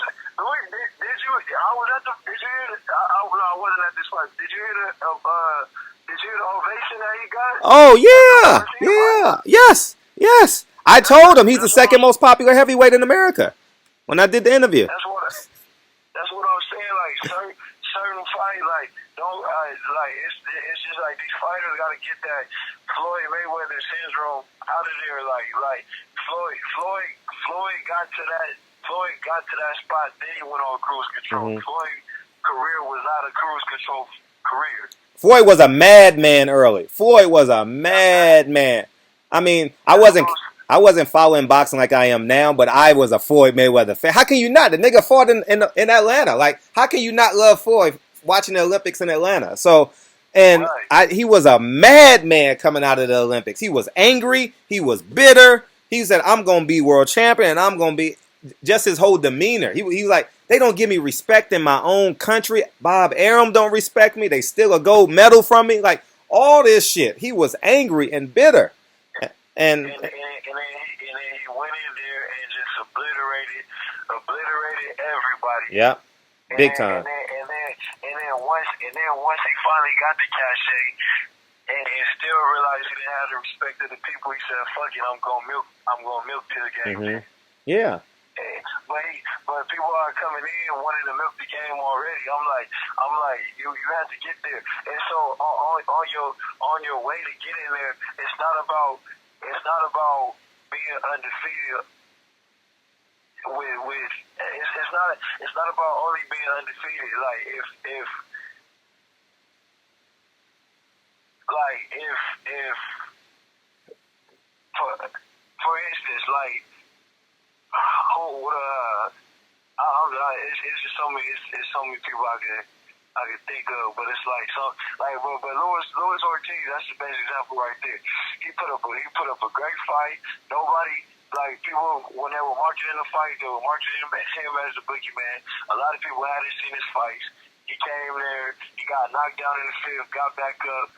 I wasn't at this fight. Did you hear the ovation that he got? Oh yeah. Yes. I told him he's the second most popular heavyweight in America when I did the interview. That's what I'm saying. Like certain fights, like don't it's just like these fighters got to get that Floyd Mayweather syndrome out of there. Like Floyd got to that spot. Then he went on cruise control. Floyd's career was not a cruise control career. Floyd was a madman early. I mean, I wasn't following boxing like I am now, but I was a Floyd Mayweather fan. How can you not? The nigga fought in Atlanta. Like, how can you not love Floyd watching the Olympics in Atlanta? So, And Right. he was a madman coming out of the Olympics. He was angry. He was bitter. He said, I'm going to be world champion, and I'm going to be just his whole demeanor. He was like, they don't give me respect in my own country. Bob Arum don't respect me. They steal a gold medal from me. Like, all this shit. He was angry and bitter. And then he went in there and just obliterated everybody. Yeah, big time. And then once he finally got the cachet and still realized he didn't have the respect of the people, he said, "Fuck it, I'm gonna milk this game." Mm-hmm. Yeah. But people are coming in wanting to milk the game already. I'm like, you have to get there. And so on your way to get in there, it's not about being undefeated. It's not about only being undefeated. If for instance, it's just so many people I could think of, but it's but Luis Ortiz, that's the best example right there. He put up a great fight. Nobody, people, when they were marching in the fight, they were marching him as the boogeyman. A lot of people hadn't seen his fights. He came there, he got knocked down in the fifth, got back up,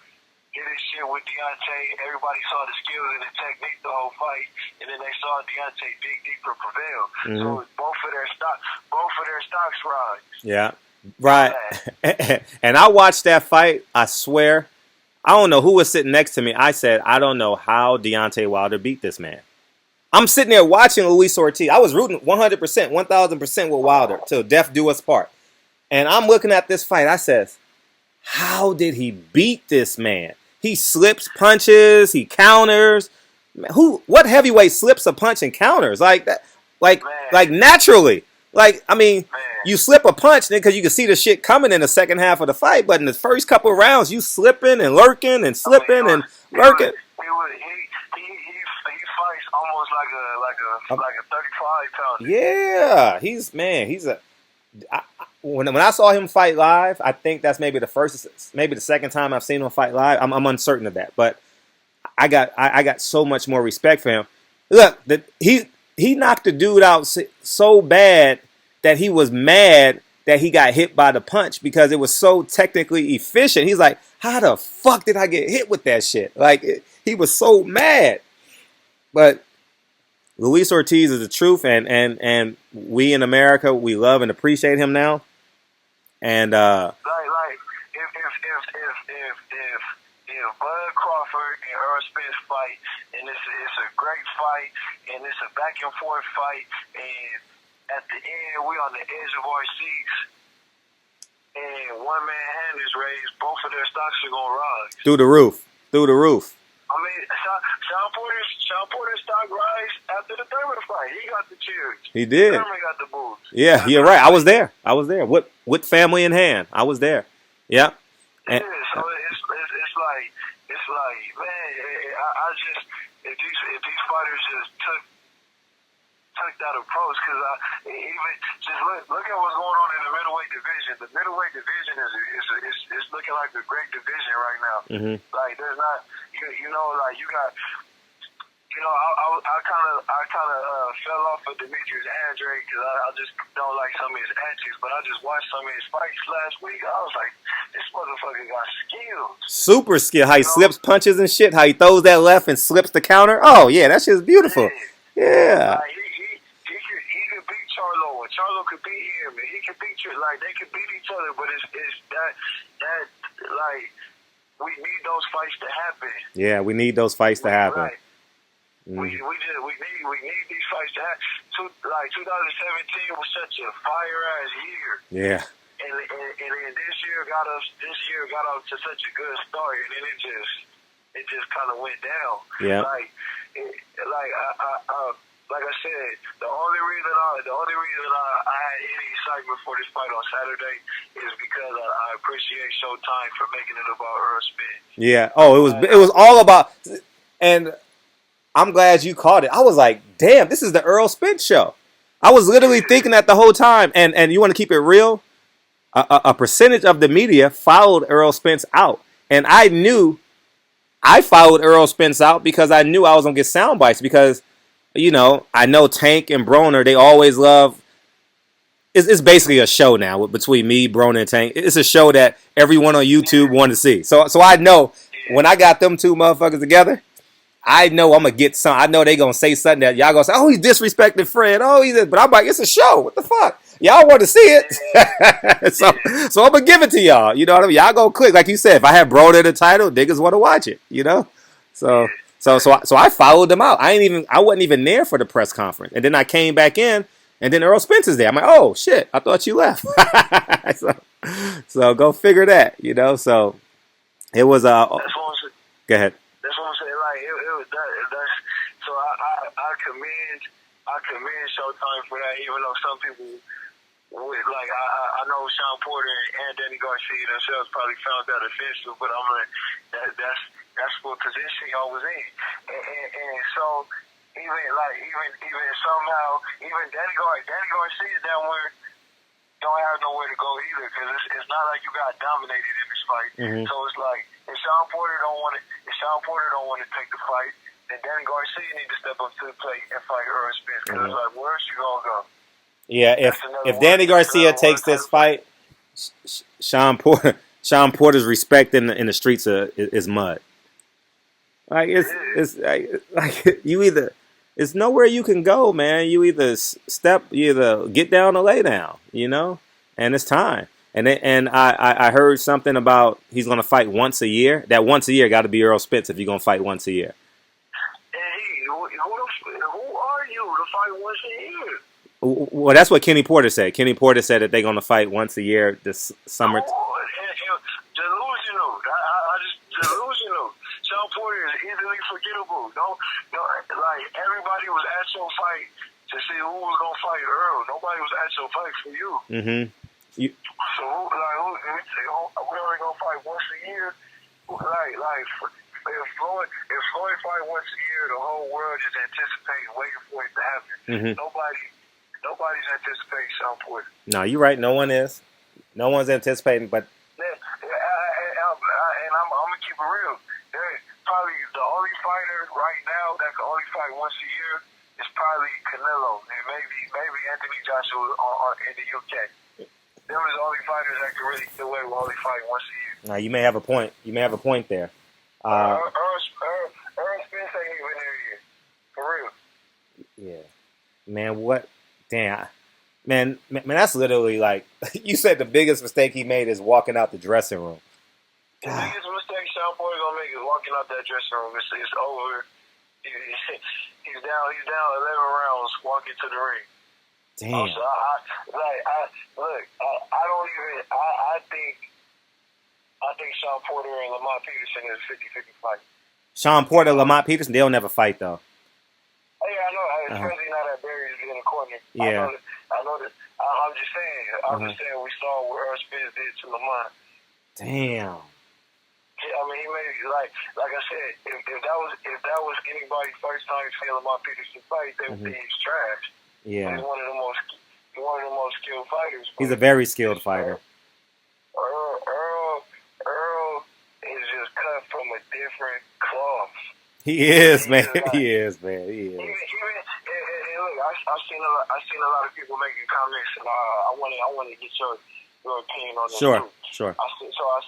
did his shit with Deontay. Everybody saw the skills and the technique the whole fight, and then they saw Deontay dig deeper prevail. Mm-hmm. So both of their stocks rise. Yeah. Right. And I watched that fight, I swear. I don't know who was sitting next to me. I said, I don't know how Deontay Wilder beat this man. I'm sitting there watching Luis Ortiz. I was rooting 100%, 1,000% with Wilder till death do us part. And I'm looking at this fight. I says, how did he beat this man? He slips punches, he counters. What heavyweight slips a punch and counters like that? Like naturally. You slip a punch then because you can see the shit coming in the second half of the fight, but in the first couple of rounds, you slipping and lurking and slipping and lurking. He fights almost like a 35 pounder. Yeah, when I saw him fight live, I think that's maybe the second time I've seen him fight live. I'm uncertain of that, but I got so much more respect for him. Look, he knocked the dude out so bad that he was mad that he got hit by the punch because it was so technically efficient. He's like, how the fuck did I get hit with that shit? He was so mad. But Luis Ortiz is the truth, and we in America, we love and appreciate him now. And if Bud Crawford and Earl Spence fight, and it's a great fight, and it's a back and forth fight, and at the end we on the edge of our seats, and one man hand is raised, both of their stocks are gonna rise through the roof. I mean, Sean Porter's stock rise after the Thurman fight. He got the cheers. He did. Thurman got the boos. Yeah, you're right. I was there. With family in hand, I was there. Yeah. So it's like, man, I just if these fighters just took that approach, because even just look at what's going on in the middleweight division. The middleweight division is looking like a great division right now. Mm-hmm. There's not, you got. I kind of fell off of Demetrius Andrade because I just don't like some of his antics, but I just watched some of his fights last week. I was like, this motherfucker got skills. Super skill. How he slips punches and shit. How he throws that left and slips the counter. Oh yeah, that shit's beautiful. Yeah. He could beat Charlo, and Charlo could beat him, and he could beat you. They could beat each other, but it's that we need those fights to happen. Yeah, we need those fights to happen. Right. Mm. We need these fights to happen. 2017 was such a fire ass year. Yeah. And then this year got off to such a good start, and then it just kind of went down. Yeah. Like I said, the only reason I had any excitement for this fight on Saturday is because I appreciate Showtime for making it about Earl Spence. Yeah. Oh, it was all about, and I'm glad you caught it. I was like, damn, this is the Earl Spence show. I was literally thinking that the whole time. And you want to keep it real? A percentage of the media followed Earl Spence out. And I followed Earl Spence out because I knew I was gonna get sound bites because, I know Tank and Broner, they always love. It's basically a show now between me, Broner, and Tank. It's a show that everyone on YouTube wanted to see. So I know when I got them two motherfuckers together, I know I'm gonna get some. I know they gonna say something that y'all gonna say, "Oh, he's disrespecting Fred." Oh, he's this. But I'm like, it's a show. What the fuck? Y'all want to see it, so I'm gonna give it to y'all. You know what I mean? Y'all gonna click, like you said. If I had Broner the title, niggas want to watch it. So I followed them out. I wasn't even there for the press conference, and then I came back in, and then Earl Spence is there. I'm like, oh shit, I thought you left. so go figure that. So it was go ahead. That's what I'm saying. Like it was that's so I commend Showtime for that. Even though some people would like I know Sean Porter and Danny Garcia themselves probably found that offensive, but I'm like that's what position y'all was in, and so even somehow even Danny Garcia down where don't have nowhere to go either because it's not like you got dominated in this fight. Mm-hmm. So it's like if Sean Porter don't want to take the fight, then Danny Garcia need to step up to the plate and fight Earl Spence because it's like where's she gonna go? Yeah, if Danny Garcia takes this fight, Sean Porter's respect in the streets is mud. Like it's like you either. It's nowhere you can go, man. You either get down or lay down, and it's time. And I heard something about he's gonna fight once a year. That once a year got to be Earl Spence if you're gonna fight once a year. Hey, who are you to fight once a year? Well, that's what Kenny Porter said. Kenny Porter said that they're gonna fight once a year this summer. Delusional. Delusional. Sean Porter is easily forgettable. No, like everybody was at your fight to see who was gonna fight Earl. Nobody was at your fight for you. Mm-hmm. So we only gonna fight once a year. If Floyd fight once a year, the whole world is anticipating, waiting for it to happen. Mm-hmm. Nobody's anticipating Sean Porter. No, you're right. No one is. No one's anticipating, but. And I'm gonna keep it real. They're probably the only fighter right now that can only fight once a year is probably Canelo and maybe Anthony Joshua in the UK. Them is the only fighters that can really get away with only fighting once a year. Now you may have a point. There. Earl Spence ain't even there yet. For real. Yeah. Man, what? Damn. Man, that's literally like you said. The biggest mistake he made is walking out the dressing room. The biggest mistake Sean Porter gonna make is walking out that dressing room. It's over. He's down 11 rounds walking to the ring. Damn. So I think Sean Porter and Lamont Peterson is a 50-50 fight. Sean Porter, Lamont Peterson, they'll never fight though. Yeah, I know. Especially now that Barry's in the corner. Yeah. I know that. I'm just saying. I'm just saying we saw what Earl Spence did to Lamont. Damn. I mean, he made like I said. If that was anybody's first time seeing Lamont Peterson fight, they would think he's trash. Yeah. He's one of the most skilled fighters. He's a very skilled fighter. Earl is just cut from a different cloth. He is, man. He is, man. He is. Even look, I've seen a lot of people making comments, and I want to get your opinion on this Sure, too. sure. I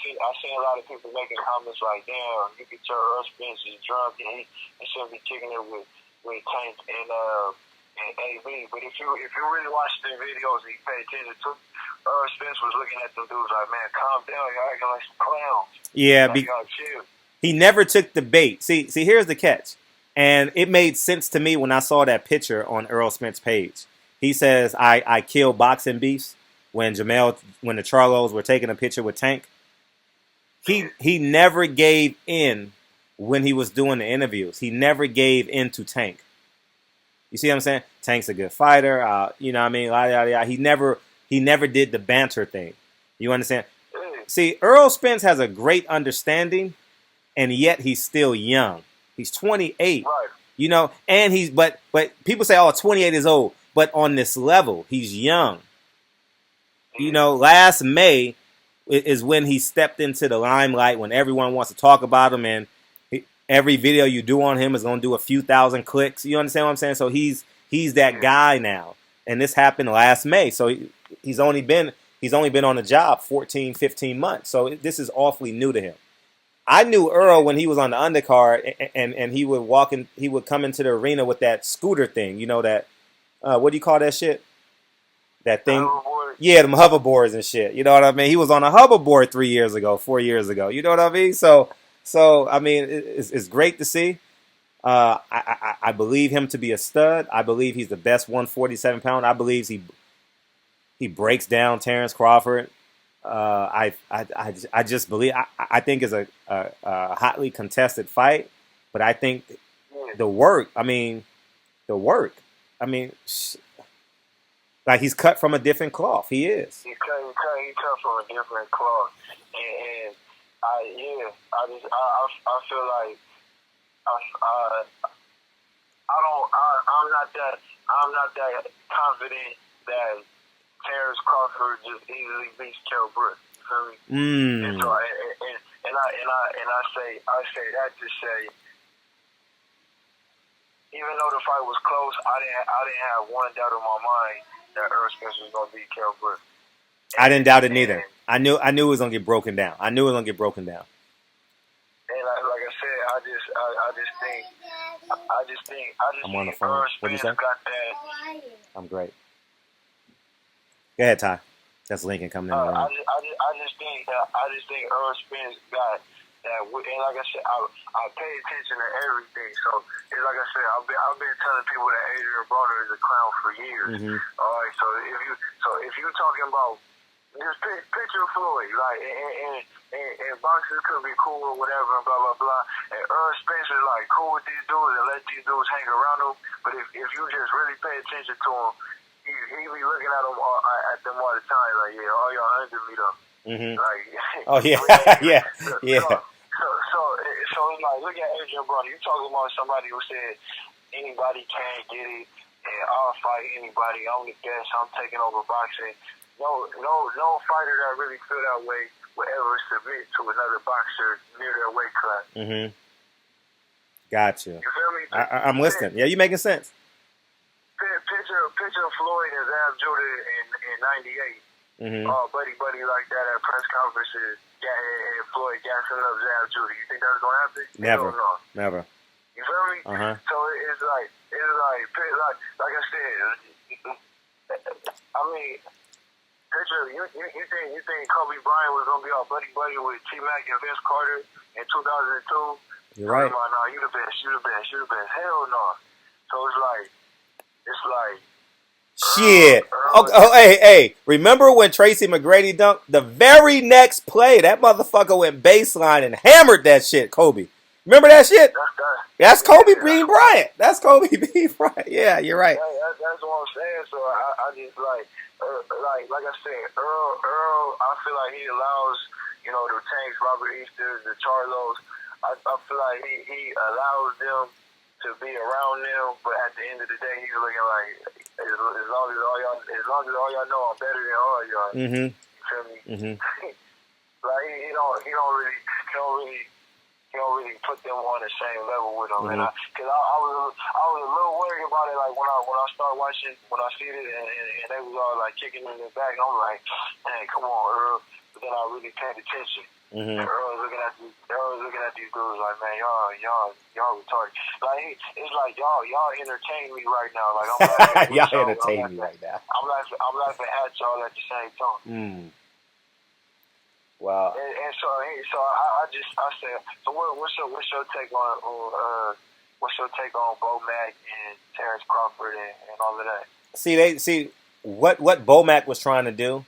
seen a lot of people making comments like, "Damn, you can tell Earl Spence is drunk and he should be kicking it with Tank and AB." But if you really watch the videos and you pay attention to, Earl Spence was looking at them dudes like, "Man, calm down, y'all acting like some clowns." Yeah, y'all chill. He never took the bait. See, here's the catch. And it made sense to me when I saw that picture on Earl Spence's page. He says, I kill boxing beefs when the Charlos were taking a picture with Tank. He never gave in when he was doing the interviews. He never gave in to Tank. You see what I'm saying? Tank's a good fighter. You know what I mean? Yada, yada, yada. He never did the banter thing. You understand? See, Earl Spence has a great understanding, and yet he's still young. He's 28. Right. And but people say, oh, 28 is old. But on this level, he's young. Last May, is when he stepped into the limelight, when everyone wants to talk about him, and every video you do on him is going to do a few thousand clicks. You understand what I'm saying? So he's that guy now, and this happened last May. So he's only been on the job 14, 15 months. So this is awfully new to him. I knew Earl when he was on the undercard, and he would come into the arena with that scooter thing. You know that, what do you call that shit? That thing? Hoverboard. Yeah, them hoverboards and shit. You know what I mean? He was on a hoverboard 4 years ago. You know what I mean? So I mean, it's great to see. I believe him to be a stud. I believe he's the best 147-pound. I believe he breaks down Terrence Crawford. I just believe. I think it's a hotly contested fight, but I think the work. I mean, like he's cut from a different cloth. He is. He cut from a different cloth, and I feel like I'm not that confident that Terrence Crawford just easily beats Kell Brook. You feel me? And so I say that to say, even though the fight was close, I didn't have one doubt in my mind that Errol Spence was gonna beat Kell Brook. I didn't doubt it neither. I knew it was gonna get broken down. And like I said, I just think I'm on the phone. Errol What'd you Spence say? got that. I'm great. Go ahead, Ty. That's Lincoln coming in. I just think Errol Spence got that. And like I said, I pay attention to everything. So it's like I said, I've been telling people that Adrian Broner is a clown for years. Mm-hmm. All right. So if you talking about just picture Floyd, like and boxers could be cool or whatever, and blah blah blah. And Errol Spence is like cool with these dudes and let these dudes hang around him. But if you just really pay attention to him, he be looking at them all the time, like, yeah, all y'all under me though. Mm-hmm. Like, oh yeah, yeah. So it's like, look at Adrian Broner. You talking about somebody who said anybody can get it, and I'll fight anybody. I'm the best. I'm taking over boxing. No fighter that really feel that way would ever submit to another boxer near their weight class. Mm-hmm. Gotcha. You feel me? I'm listening. Yeah, you making sense. Picture Floyd and Zab Judah in '98. Mm-hmm. Buddy like that at press conferences. And Floyd gassing up Zab Judah. You think that's gonna happen? Never. No. Never. You feel me? Uh-huh. So it's like I said. I mean, picture you think Kobe Bryant was gonna be all buddy with T Mac and Vince Carter in 2002? You're right. No, you the best. Hell no. So it's like. Shit. Hey. Remember when Tracy McGrady dunked? The very next play, that motherfucker went baseline and hammered that shit, Kobe. Remember that shit? That's Kobe being Bryant. That's Kobe being Bryant. Yeah, you're right. That's what I'm saying. So I just like I said, Earl, I feel like he allows, the Tanks, Robert Easter, the Charlos. I feel like he allows them to be around them, but at the end of the day, he's looking like, as long as all y'all know I'm better than all y'all. Mm-hmm. You feel me? Mm-hmm. Like he don't really put them on the same level with them. Mm-hmm. And because I was a little worried about it, like when I started watching, when I see it, and they was all like kicking in the back, and I'm like, hey, come on, Earl. But then I really paid attention. Mm-hmm. And Earl was looking at these dudes like, man, y'all retarded. Like it's like y'all entertain me right now. Like I'm laughing y'all entertain me right now. I'm laughing at y'all at the same time. Mm. Wow. And so I said, so what's your take on Bo Mack and Terrence Crawford and all of that? See what Bo Mack was trying to do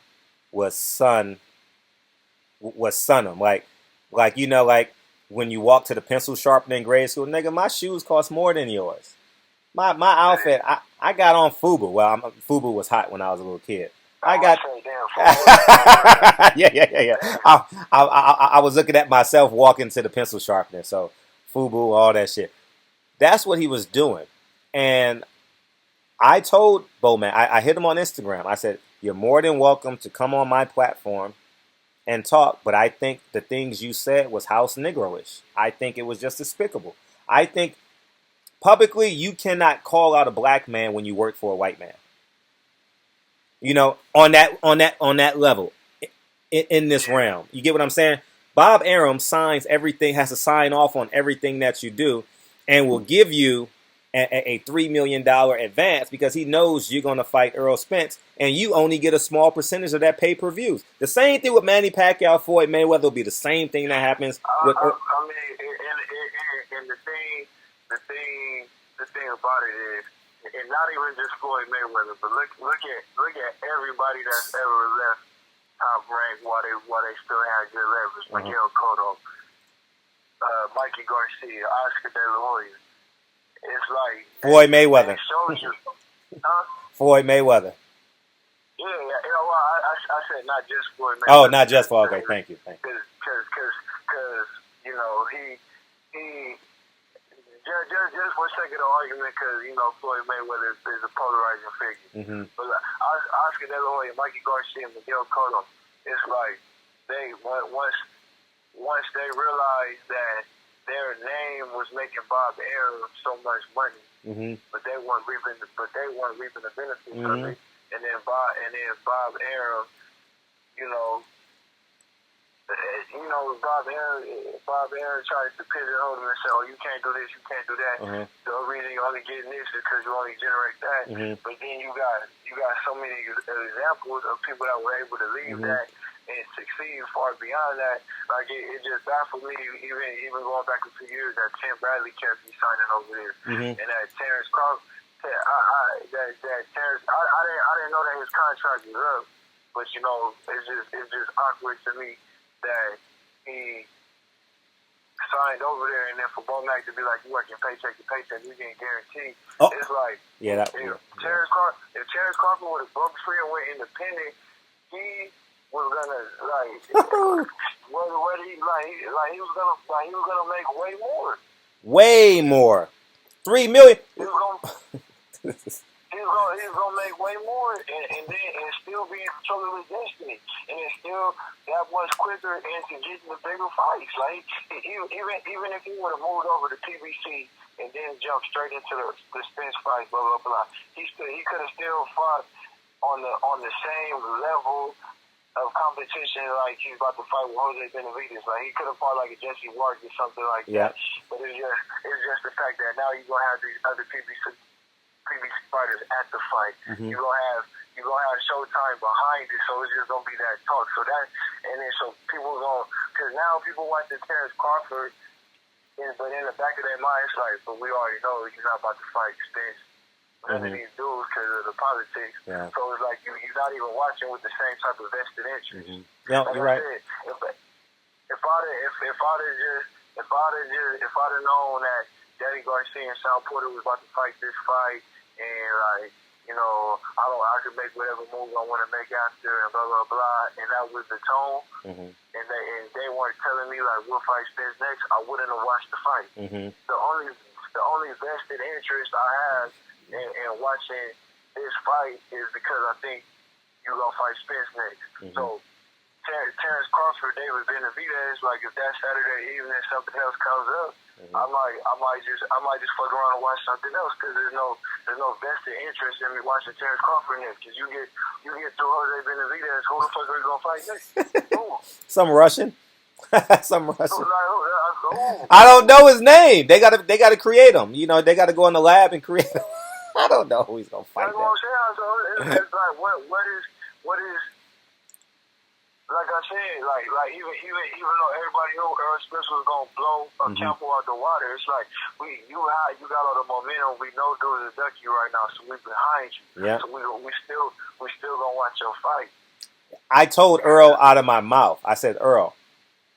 was sun him. Like when you walk to the pencil sharpener in grade school, nigga, my shoes cost more than yours. My outfit, I got on FUBU. Well, FUBU was hot when I was a little kid. I got. Yeah. I was looking at myself walking to the pencil sharpener. So FUBU, all that shit. That's what he was doing. And I told Bo Mack, I hit him on Instagram. I said, you're more than welcome to come on my platform and talk, but I think the things you said was house Negroish. I think it was just despicable. I think publicly you cannot call out a black man when you work for a white man. You know, on that level, in this realm. You get what I'm saying? Bob Arum signs everything, has to sign off on everything that you do, and will give you a $3 million advance because he knows you're going to fight Errol Spence, and you only get a small percentage of that pay-per-views. The same thing with Manny Pacquiao, Floyd Mayweather will be the same thing that happens with. I mean, and the thing about it is, and not even just Floyd Mayweather, but look at everybody that's ever left top rank while they still had good leverage. Miguel Cotto, Mikey Garcia, Oscar De La Hoya. It's like Floyd Mayweather. Shows you, huh? Floyd Mayweather. Yeah, well, I said not just Floyd Mayweather. Oh, not just Floyd. Okay, thank you. Because you know he just for the sake of the argument, because you know Floyd Mayweather is a polarizing figure. Mm-hmm. But Oscar De La Hoya, Mikey Garcia, and Miguel Cotto, it's like they once they realized that their name was making Bob Arum so much money, mm-hmm. but they weren't reaping the benefits mm-hmm. of it. And then Bob Arum, Bob Arum tries to pigeonhole him and say, "Oh, you can't do this, you can't do that. Mm-hmm. The reason you're only getting this is because you only generate that." Mm-hmm. But then you got so many examples of people that were able to leave mm-hmm. that and succeed far beyond that. Like it just baffled me, even going back a few years, that Tim Bradley kept me signing over there, mm-hmm. and that Terrence Crawford. I didn't know that his contract was up, but it's just awkward to me that he signed over there, and then for Bomac to be like, "You working paycheck to paycheck, you getting guaranteed." Oh. It's like, Terrence Crawford would have broke free and went independent, he was gonna he was gonna make way more. Way more. $3 million. He was gonna make way more, and still be in control of his destiny, and it's still that much quicker into getting the bigger fights. Like even if he would have moved over to PBC and then jumped straight into the Spence fight, blah blah blah, he could have still fought on the same level of competition like he's about to fight with Jose Benavidez. Like he could have fought like a Jesse Ward or something like that. But it's just the fact that now you're gonna have these other PBC fighters at the fight. Mm-hmm. You're gonna have Showtime behind it, so it's just gonna be that talk. So because now people watching Terrence Crawford, but in the back of their mind, it's like, but we already know he's not about to fight Spence. None of these dudes because of the politics. Yeah. So it's like you're not even watching with the same type of vested interest. Mm-hmm. Yeah, like you're right. If I'd have known that Danny Garcia and Sean Porter was about to fight this fight, and I could make whatever move I want to make after, and blah blah blah, and that was the tone. Mm-hmm. And they weren't telling me like we'll fight Spence next, I wouldn't have watched the fight. Mm-hmm. The only vested interest I have in watching this fight is because I think you're gonna fight Spence next. Mm-hmm. So Terrence Crawford, David Benavidez, like if that Saturday evening something else comes up, mm-hmm. I might just fuck around and watch something else because there's no vested interest in me watching Terrence Crawford next. Because you get through Jose Benavidez, who the fuck are you gonna fight next? Some Russian. Some Russian. I don't know his name. They gotta create him. They gotta go in the lab and create him. I don't know who he's gonna fight. That's what I'm saying. So it's like what is like I said, like even though everybody knew Errol Spence was gonna blow a Campbell out the water, it's like you got all the momentum. We know dude is a ducky right now, so we behind you. Yeah. So we still gonna watch your fight. I told Earl out of my mouth. I said, Earl,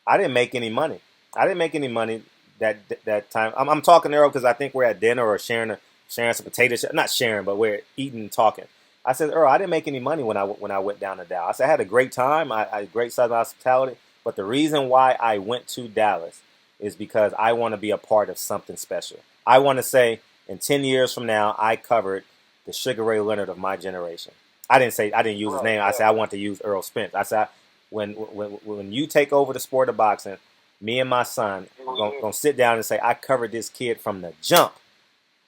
I didn't make any money. I didn't make any money that time. I'm talking to Earl because I think we're at dinner or sharing some potatoes. Not sharing, but we're eating and talking. I said, Earl, I didn't make any money when I went down to Dallas. I said I had a great time. I had great Southern hospitality. But the reason why I went to Dallas is because I want to be a part of something special. I want to say in 10 years from now, I covered the Sugar Ray Leonard of my generation. I didn't use his name. I said I want to use Earl Spence. I said when you take over the sport of boxing, me and my son are gonna sit down and say, I covered this kid from the jump,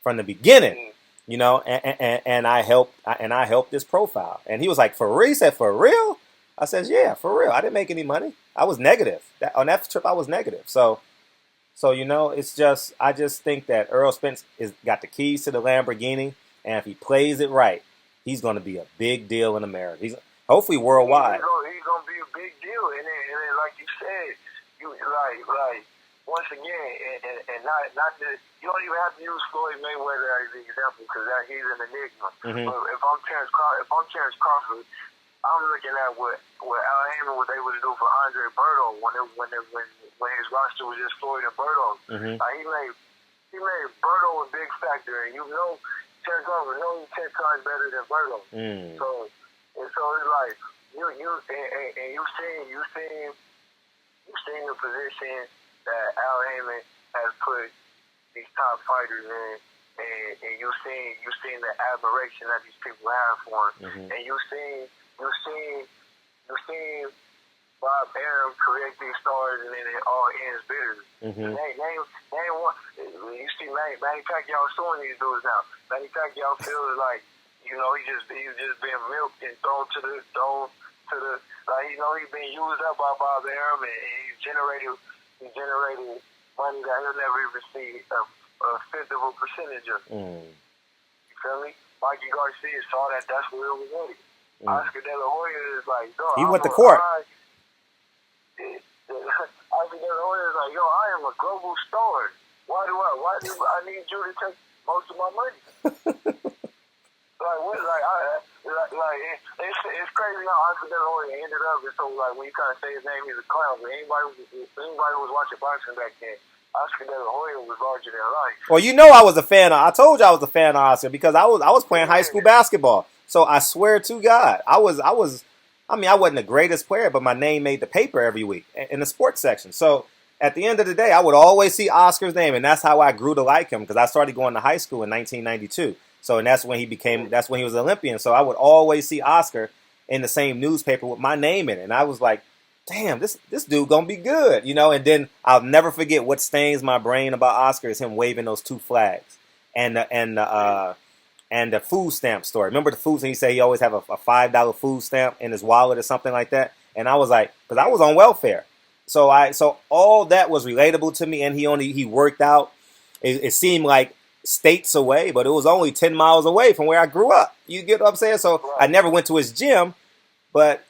from the beginning, you know, and I helped this profile. And he was like, for real? He said, for real? I said, yeah, for real. I didn't make any money. I was negative. On that trip, I was negative. So you know, I just think that Errol Spence is got the keys to the Lamborghini, and if he plays it right, he's going to be a big deal in America. He's hopefully worldwide. He's going to be a big deal, and then like you said, you like once again, and not that you don't even have to use Floyd Mayweather as the example because he's an enigma. Mm-hmm. But if I'm Terrence Crawford, I'm looking at what Al Heyman was able to do for Andre Berto when his roster was just Floyd and Berto. Mm-hmm. He made Berto a big factor, and you know Terrence Crawford knows he's 10 times better than Berto. Mm. So it's like you seen the position that Al Heyman has put these top fighters in, and you've seen the admiration that these people have for him, mm-hmm. and you've seen Bob Arum create these stars, and then it all ends bitterly. Mm-hmm. They want. You see Manny Pacquiao suing these dudes now. Manny Pacquiao feels like he's just being milked and thrown to the like he's being used up by Bob Arum, and he's generated money that he'll never even see a fifth of a percentage of. Mm. You feel me? Mikey Garcia saw that. That's where it was headed. Oscar De La Hoya is like, he went to court. Oscar De La Hoya is like, I am a global star. Why do I need you to take most of my money? It's crazy how Oscar De La Hoya ended up. And so when you kind of say his name, he's a clown. But anybody who was watching boxing back then, Oscar De La Hoya was larger than life. Well, you know I was a fan of. I told you I was a fan of Oscar because I was playing high school basketball. So I swear to God, I wasn't the greatest player, but my name made the paper every week in the sports section. So at the end of the day, I would always see Oscar's name, and that's how I grew to like him because I started going to high school in 1992. So and that's when he was an Olympian. So I would always see Oscar in the same newspaper with my name in it, and I was like, damn, this dude gonna be good, you know. And then I'll never forget what stains my brain about Oscar is him waving those two flags and the food stamp story. Remember the food? He said he always have a $5 food stamp in his wallet or something like that. And I was like, because I was on welfare, so all that was relatable to me. And he worked out. It seemed like states away, but it was only 10 miles away from where I grew up. You get what I'm saying? So I never went to his gym, but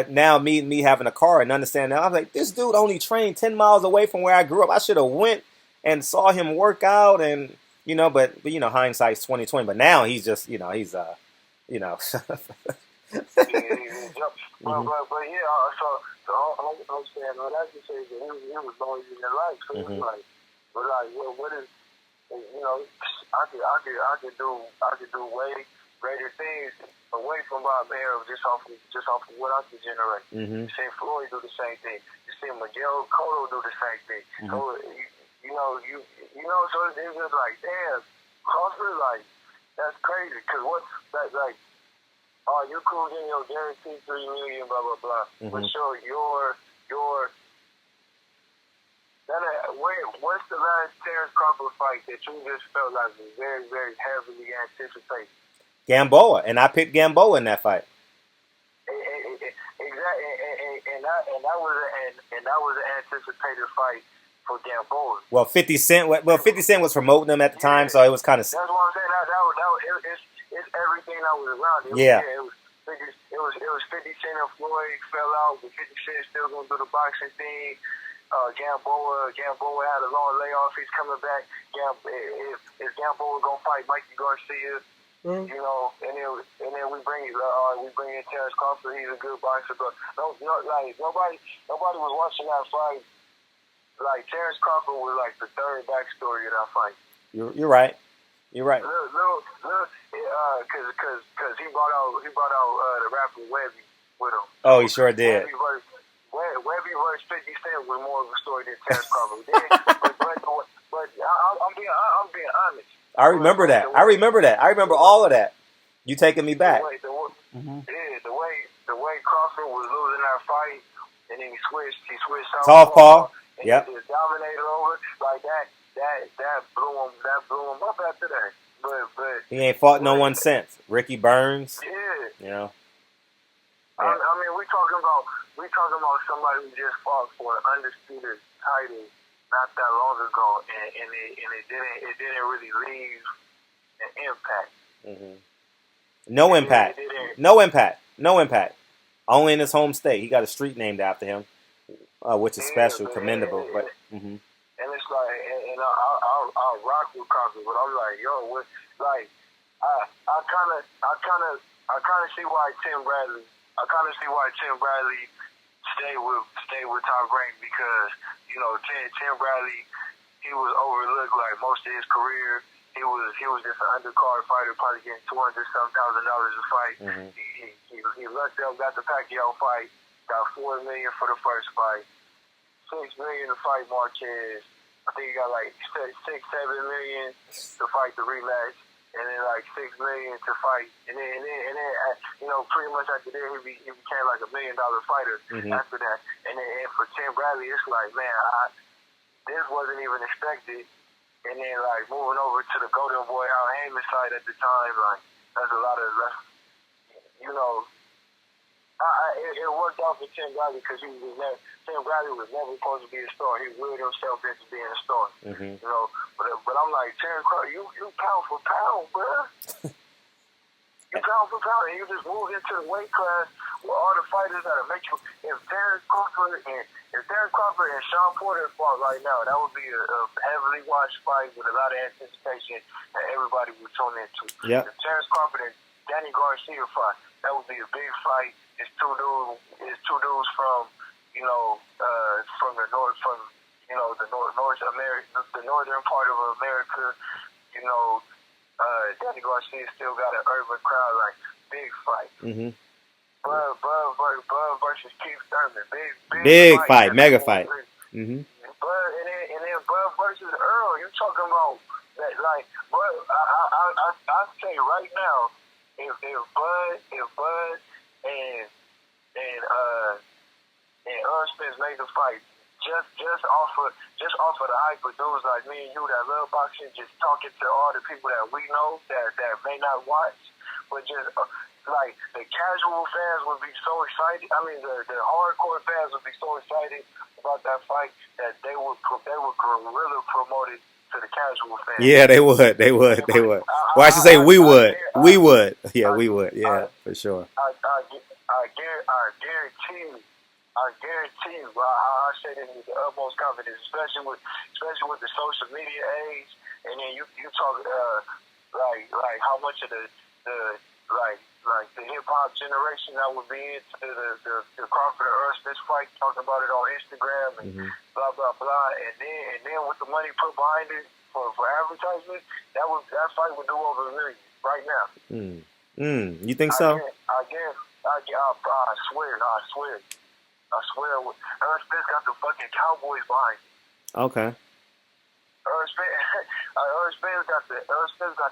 now me having a car and understanding that, I was like, this dude only trained 10 miles away from where I grew up. I should have went and saw him work out and. You know, but hindsight's 20/20. But now he's just, he's But yeah, so I'm saying, that's to say that he was larger than life. So it's like, what is, I could do way greater things away from Bob Arum just off of what I could generate. Mm-hmm. You see Floyd do the same thing. You see Miguel Cotto do the same thing. Mm-hmm. So so it's just like, damn, Crawford, like, that's crazy. Because you cool getting your guaranteed $3 million, blah blah blah. Mm-hmm. But what's the last Terrence Crawford fight that you just felt like was very, very heavily anticipated? Gamboa, and I picked Gamboa in that fight. Exactly, and that was an anticipated fight. For Gamboa. Well, 50 Cent was promoting them at the time, so it was kind of. That's what I'm saying. It's everything that was around it. It was 50 Cent and Floyd fell out, but 50 Cent still gonna do the boxing thing. Gamboa had a long layoff. He's coming back. Is Gamboa gonna fight Mikey Garcia? Mm-hmm. And then we bring in Terrence Crawford. He's a good boxer, but nobody was watching that fight. Like Terrence Crawford was like the third backstory of that fight. You're right. You're right. Because he brought out the rapper Webby with him. Oh, he sure did. Webby versus 50 Cent was more of a story than Terrence Crawford did. but I'm being honest. I remember that. I remember all of that. You taking me back. The way Crawford was losing that fight. switched Southpaw. and Yep. he just dominated over like that. That blew him up after that. But He ain't fought no one since. Ricky Burns. yeah. You know. I mean, we talking about somebody who just fought for an undisputed title not that long ago, and it didn't really leave an impact. Mm-hmm. No impact. No impact. Only in his home state. He got a street named after him, which is special, commendable. But and it's like, and I'll rock with Cosby, but I'm like, yo, what? Like, I kind of see why Tim Bradley. I kind of see why Tim Bradley stayed with Top Rank, because Tim Bradley, he was overlooked like most of his career. He was just an undercard fighter, probably getting $200,000 a fight. Mm-hmm. He lucked up, got the Pacquiao fight, got $4 million for the first fight, $6 million to fight Marquez. I think he got like $6-7 million to fight the rematch, and then like $6 million to fight, and then pretty much after that he became like $1 million fighter. Mm-hmm. After that, and for Tim Bradley, it's like, man, this wasn't even expected. And then, like, moving over to the Golden Boy Al Heyman side at the time, like, that's a lot of, it worked out for Tim Bradley, because Tim Bradley was never supposed to be a star. He willed himself into being a star. Mm-hmm. But I'm like, Terrence Crawford, you pound for pound, bro. You pound for pound, and you just moved into the weight class with all the fighters that make you. If Terrence Crawford and Sean Porter fought right now, that would be a heavily watched fight with a lot of anticipation that everybody would tune into. Yep. If Terrence Crawford and Danny Garcia fought, that would be a big fight. It's two dudes from the north, North America, the northern part of America. Danny Garcia still got an urban crowd, like, big fight. Mm-hmm. Bud versus Keith Thurman, big fight, mega fight. Mm-hmm. And then Bud versus Earl. You talking about that? Like, Bud, I say right now, if Bud and Earl Spence make the fight, just off of the hype of dudes like me and you that love boxing, just talking to all the people that we know that may not watch, but just like the casual fans would be so excited. I mean, the hardcore fans would be so excited about that fight that they would guerrilla promote it to the casual fans. Yeah, they would. Well, I should say we would. Yeah, we would. Yeah, for sure. I guarantee you, I say this with the utmost confidence, especially with the social media age, and then you talk like how much of the hip hop generation that would be into the Crawford and Earl Spence fight, talking about it on Instagram and mm-hmm. blah blah blah, and then with the money put behind it for advertisement, that fight would do over $1 million right now. You think so? I swear, Earl Spence got the fucking Cowboys behind him. Okay. Earl Spence got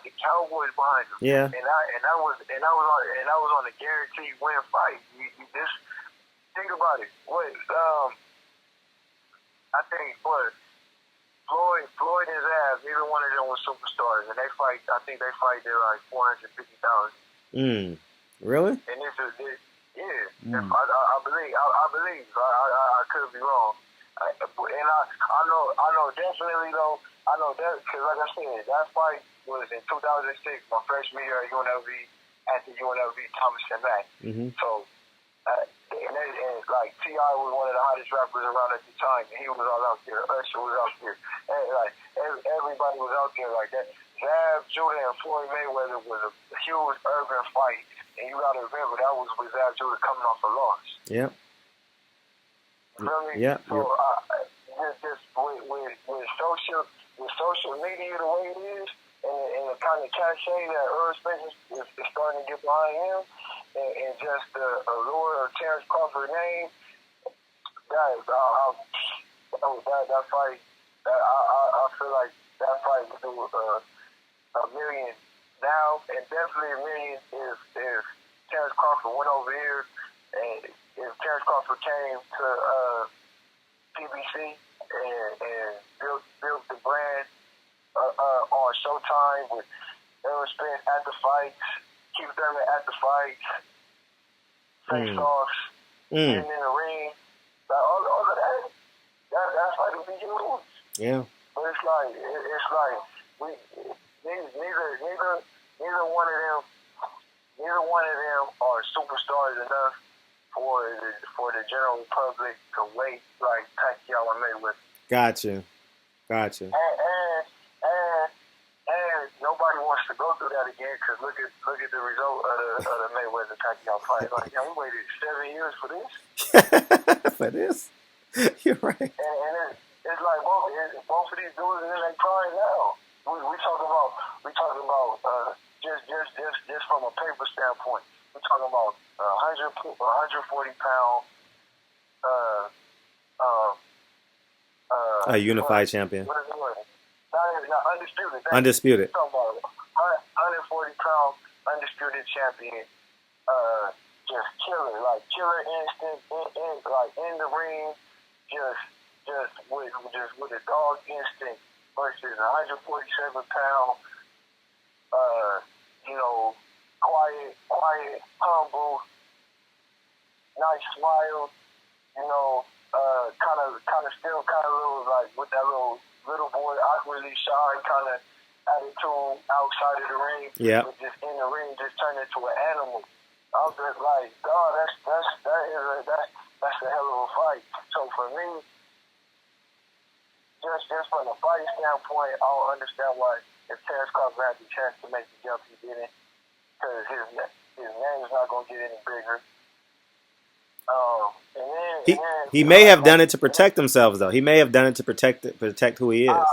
the Cowboys behind him. Yeah. And I was on a guaranteed win fight. This, think about it. I think Floyd and Zab, neither one of them was superstars, and they fight. I think they fight at like 450,000. Really? And yeah. I believe. I could be wrong. I know definitely though. I know that because, like I said, that fight was in 2006, my freshman year at UNLV, at the UNLV Thomas and Mack. Mm-hmm. So, and like T.I. was one of the hottest rappers around at the time, and he was all out there. Usher was out there, and like everybody was out there like that. Zab Judah and Floyd Mayweather was a huge urban fight, and you gotta remember that was with Zab Judah coming off a loss. Yeah. You feel me? Yeah. So just with social media the way it is, and the kind of cachet that Earl Spence is starting to get behind him, and just the allure of Terrence Crawford's name, that fight, I feel like that fight would do $1 million now, and definitely $1 million if Terrence Crawford went over here, and if Terrence Crawford came to PBC and built the brand on Showtime with Errol Spence at the fights, Keith Thurman at the fights, face-offs, getting in the ring. Like, all of that's like a big move. Yeah. But it's like neither one of them are superstars enough for the general public to wait like Pacquiao and Mayweather. Gotcha. And nobody wants to go through that again because look at the result of the Mayweather Pacquiao fight. Like, we waited 7 years for this. For this, you're right. And it's like both of these dudes are in their prime now. We talk about just from a paper standpoint. We're talking about 140 pound a unified champion. What is the word? Not undisputed. Undisputed. We're talking about 140 pound undisputed champion. Just killer instinct, like in the ring, just with a dog instinct versus 147 pound, quiet, humble, nice smile, kind of still little like with that little boy awkwardly shy kind of attitude outside of the ring. Yeah. But just in the ring, just turned into an animal. I was just like, God, that's a hell of a fight. So for me, just from a fight standpoint, I don't understand why if Terrence Crawford had the chance to make the jump, he didn't, because his name is not going to get any bigger. He may have done it to protect themselves, though. He may have done it to protect who he is. I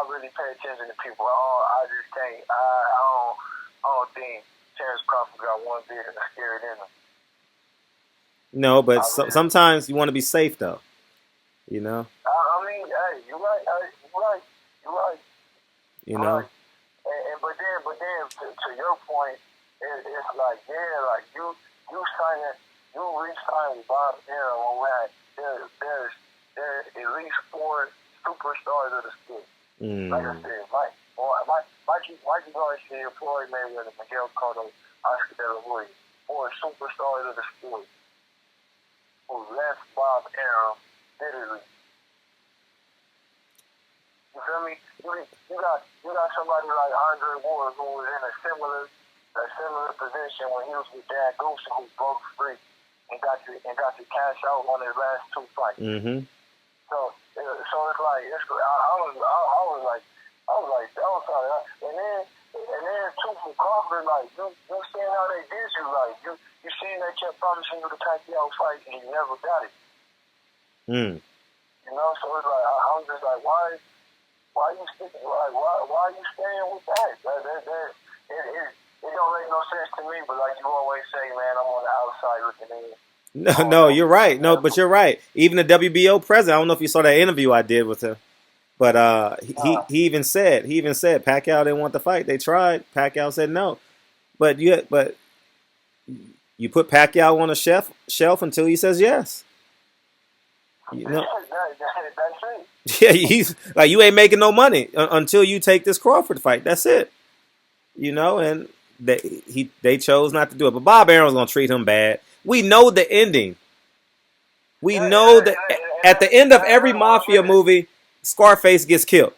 really pay attention to people. I just can't. I don't think Terrence Crawford got one bit of the spirit in him. No, but sometimes you want to be safe, though. You know. I mean, hey, you're right. You know. Right. But then, to your point, it's like, like you re-signed with Bob Arum when there's at least 4 superstars of the sport. Like I said, Mikey Garcia, Floyd Mayweather, Miguel Cotto, Oscar De La Hoya, 4 superstars of the sport who left Bob Arum bitterly. You feel me? You got somebody like Andre Ward who was in a similar position when he was with Dan Goosen, who broke free and got to cash out on his last 2 fights. Mm-hmm. So it's like I was like sorry. And then too for Crawford, like you seeing how they did you, like you seen they kept promising you the Pacquiao fight and you never got it. You know, so it's like I was just like, why you sticking? Like why are you staying with that? It don't make no sense to me. But like you always say, man, I'm on the outside looking in. No, you're right. No, but you're right. Even the WBO president, I don't know if you saw that interview I did with him, but he even said Pacquiao didn't want the fight. They tried. Pacquiao said no. But you put Pacquiao on a shelf until he says yes. You know. That's it. Yeah, he's like, you ain't making no money until you take this Crawford fight. That's it. You know, and they chose not to do it. But Bob Arum's gonna treat him bad. We know the ending. We know that at the end of every mafia movie, Scarface gets killed.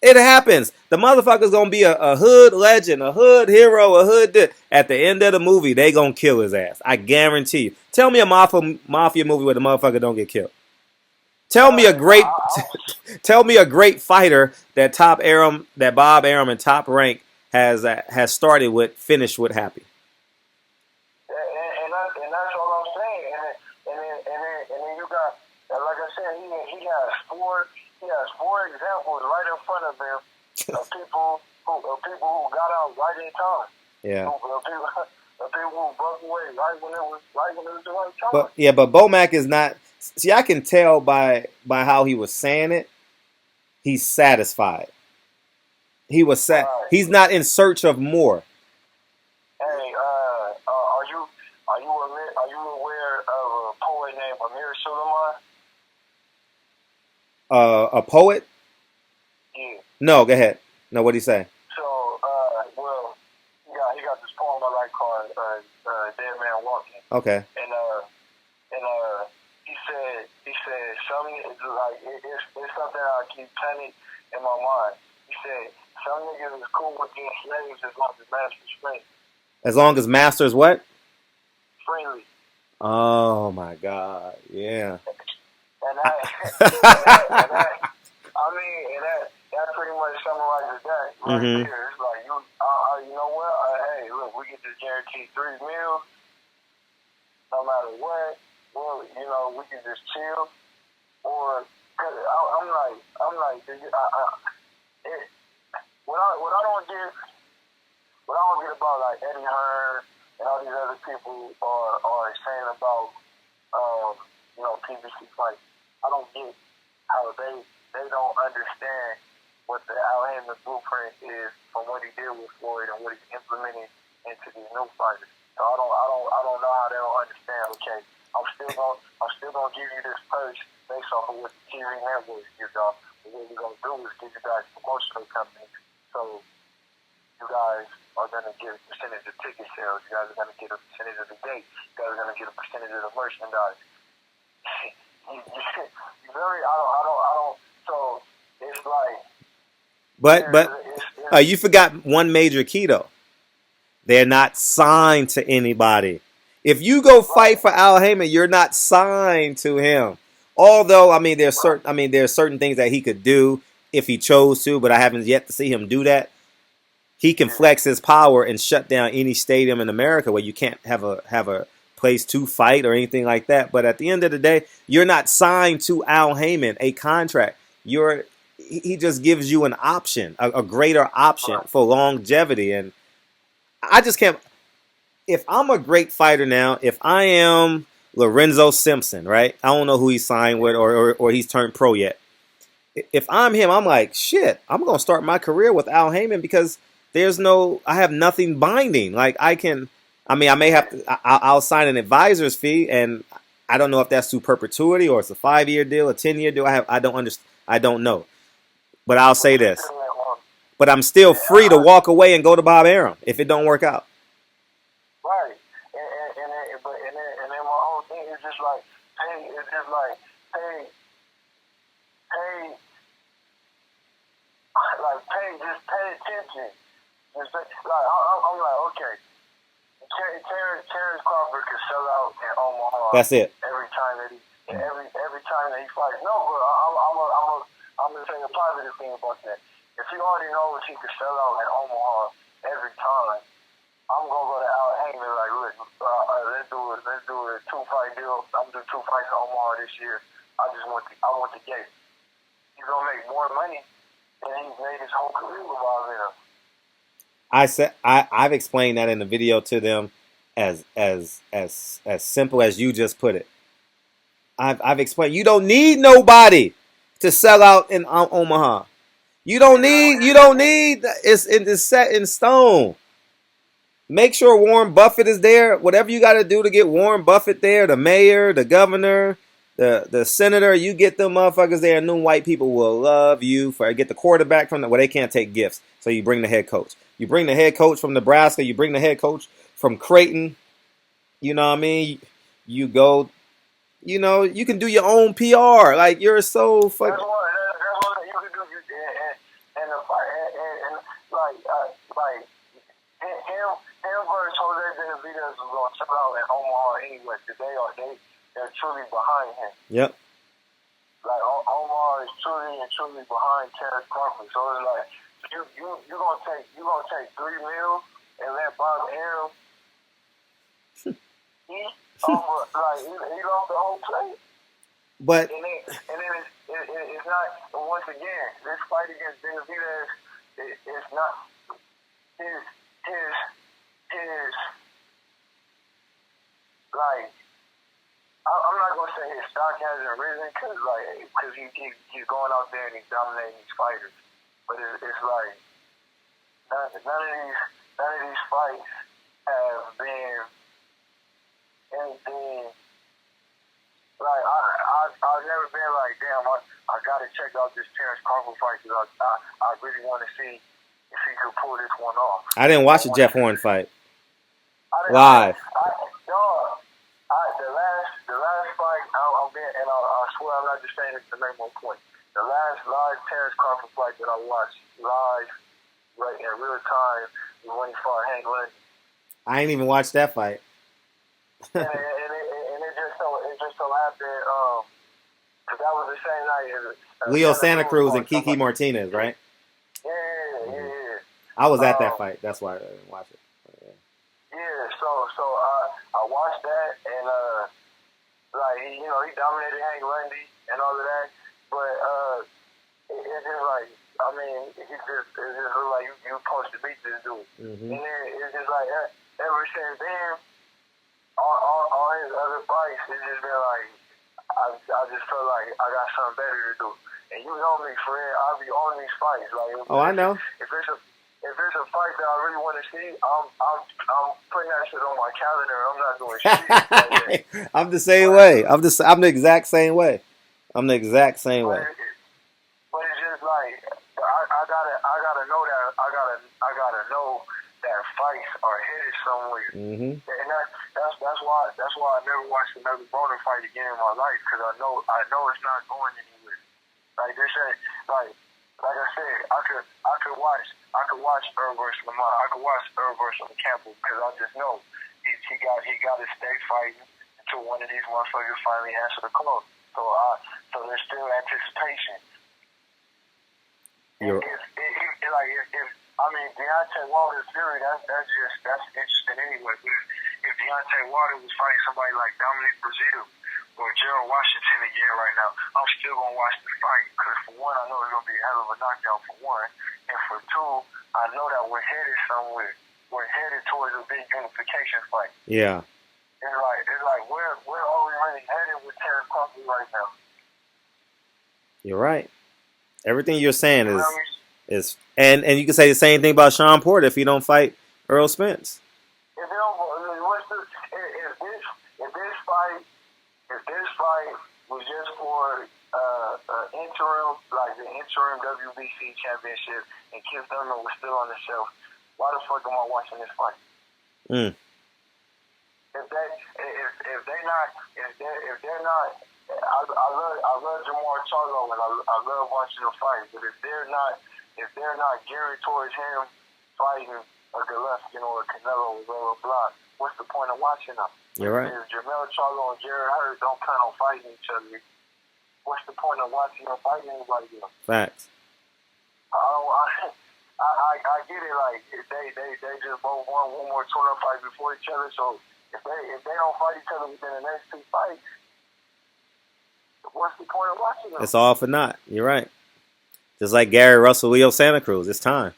It happens. The motherfucker's gonna be a hood legend, a hood hero, a hood. At the end of the movie, they gonna kill his ass. I guarantee you. Tell me a mafia movie where the motherfucker don't get killed. Tell me a great fighter that Bob Arum and Top Rank has started with, finished with happy. And that's all I'm saying. And then you got, like I said, he has four examples right in front of him of people who got out right in time. Yeah. Of people who broke away right when it was the right time. But Bomac is not. See, I can tell by how he was saying it. He's satisfied. He was He's not in search of more. Hey, A poet? Yeah. No, go ahead. No, what did he say? So, well, he got this poem I like called "Dead Man Walking," Okay. and he said something is like it's something I keep turning in my mind. He said some niggas is cool with being slaves as long as master's friendly. As long as master's what? Friendly. Oh my God. Yeah. And that, and that, I mean, and that pretty much summarizes that right Mm-hmm. there. It's like you know what? Hey, look, we get this guaranteed 3 meals, no matter what. Well, you know, we can just chill. Or, cause I'm like, what I don't get, about like Eddie Hearn and all these other people are saying about, you know, PBC fights. I don't get how they don't understand what the Al Haymon blueprint is from what he did with Floyd and what he's implementing into these new fighters. So I don't know how they don't understand. Okay, I'm still gonna give you this purse based off of what the TV networks give y'all. But what we're gonna do is give you guys promotional companies. So you guys are gonna get a percentage of ticket sales. You guys are gonna get a percentage of the gate. You guys are gonna get a percentage of the merchandise. You very, I don't. So it's like. But you forgot one major key though. They're not signed to anybody. If you go fight for Al Haymon, you're not signed to him. Although, I mean, there's certain things that he could do if he chose to, but I haven't yet to see him do that. He can flex his power and shut down any stadium in America where you can't have a place to fight or anything like that. But at the end of the day, you're not signed to Al Haymon, a contract. He just gives you an option, a greater option for longevity. And I just can't. If I'm a great fighter now, if I am Lorenzo Simpson, right? I don't know who he's signed with or he's turned pro yet. If I'm him, I'm like, shit, I'm going to start my career with Al Haymon because I have nothing binding. Like I may have to, I'll sign an advisor's fee and I don't know if that's through perpetuity or it's a 5-year deal, a 10-year deal. I don't understand. I don't know. But I'll say this. But I'm still free to walk away and go to Bob Arum if it don't work out. Right. And then my whole thing is just like, hey, just pay attention. Just like, I'm like, okay, Terrence Crawford could sell out in Omaha. That's it. Every time that he fights. No, but I'm gonna say a positive thing about that. If he already knows he could sell out in Omaha every time, I'm gonna go to Al Haymon like, look, let's do a 2-fight deal. I'm gonna do 2 fights in Omaha this year. I want the gate. He's gonna make more money than he's made his whole career with Bob Arum. I've explained that in the video to them as simple as you just put it. I've explained you don't need nobody to sell out in Omaha. You don't need it's set in stone. Make sure Warren Buffett is there. Whatever you got to do to get Warren Buffett there, the mayor, the governor, the senator, you get them motherfuckers there, and new white people will love you. Get the quarterback from they can't take gifts, so you bring the head coach. You bring the head coach from Nebraska. You bring the head coach from Creighton. You know what I mean? You go. You know you can do your own PR. Like you're so fucking. That's what you can do. And like him versus Jose Benavidez was going to sell out in Omaha anyway. They're truly behind him. Yep. Like Omaha is truly behind Terrence Crawford. So it's like you gonna take 3 mil and let Bob Arum eat off the whole plate. But and then it's not. Once again, this fight against Benavidez is not his like. I'm not gonna say his stock hasn't risen because he's going out there and he's dominating these fighters, but it's like none of these fights have been anything like I've never been like like, damn, I got to check out this Terrence Crawford fight because I really want to see if he could pull this one off. I didn't watch the Jeff Horn fight Live. live. The last fight, I'm being, and I swear I'm not just saying this to make one point. The last live Terrence Crawford fight that I watched live, right in real time, was when he fought Hank Lundy. I ain't even watched that fight. and it just so happened, because that was the same night as Leo Santa Cruz and Kiki Martinez, right? Yeah. I was at that fight. That's why I didn't watch it. Yeah, so I watched that, and like he dominated Hank Lundy and all of that, but it's just like, I mean, it just look like you supposed to beat this dude, and then it's just like ever since then, all his other fights, it's just been like I just felt like I got something better to do, and you know me, Fred, I'll be on these fights. Like, I know. If there's a fight that I really want to see, I'm putting that shit on my calendar. I'm not doing shit. Like I'm the same way. I'm the exact same way. I'm the exact same way. But it's just like I gotta know that I gotta know that fights are headed somewhere. And that's why I never watched another Broner fight again in my life, because I know it's not going anywhere. Like they say, like I said, I could watch Earl versus Lamont. I could watch Earl versus Campbell, because I just know he got to stay fighting until one of these motherfuckers finally answer the call. So there's still anticipation. If Deontay Wilder Fury, that's interesting anyway. But if Deontay Wilder was fighting somebody like Dominic Breazeale or Gerald Washington again right now, I'm still gonna watch the fight, because for one, I know it's gonna be a hell of a knockout for one, and for two, I know that we're headed somewhere. We're headed towards a big unification fight. Yeah. It's like where are we really headed with Terrence Crawford right now? You're right. Everything you're saying is and you can say the same thing about Sean Porter if he don't fight Earl Spence. If this fight was just for the interim WBC championship, and Keith Thurman was still on the shelf, why the fuck am I watching this fight? If they're not, I love Jamar Charlo, and I love watching them fight. But if they're not geared towards him fighting a Golovkin or a Canelo or blah blah blah, what's the point of watching them? You're right. If Jermell Charlo and Jared Hurd don't plan on fighting each other, what's the point of watching them fight anybody else? Facts. I get it. Like, if they just both won one more tournament fight before each other. So if they don't fight each other within the next two fights, what's the point of watching them? It's all for naught. You're right. Just like Gary Russell, Leo Santa Cruz. It's time.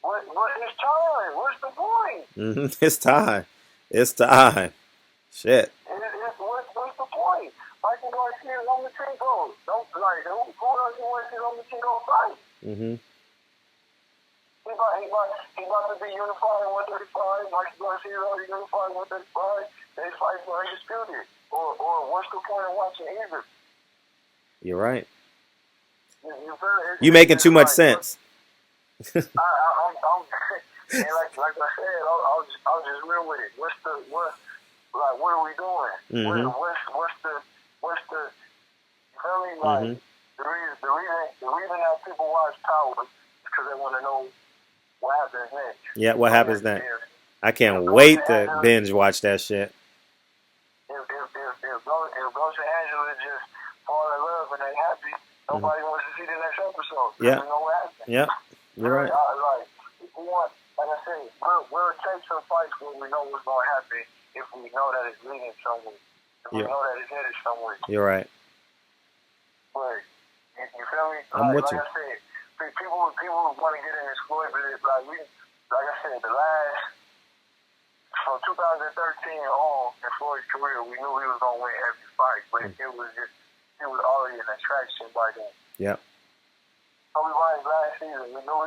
What is time? What's the point? It's time. It's time. Shit. What's the point? Michael Garcia is on the Lomachenko. Who else you want to see Lomachenko fight? He about to be unified in 135. Michael Garcia is already unified in 135. They fight for undisputed. Or what's the point of watching either? You're right. You making too much sense. I'm and like I said, I'll just real with it. What are we doing? What's the you feel me? Like the reason that people watch Power is because they want to know what happens next. Yeah, what happens next? I can't wait to binge watch that shit. If Ghost and Angela just fall in love and they happy, nobody wants to see the next episode. Yeah. Know what happens. Yeah. You're right. Like I said, we'll take some fights when we know what's going to happen, if we know that it's leading somewhere. If we know that it's headed somewhere. You're right. But, you feel me? I'm with you. Like I said, people want to get in this sport, but like I said, from 2013 on in Floyd's career, we knew he was going to win every fight, but it was already an attraction by then. Yep. Kobe Bryant's last season, we knew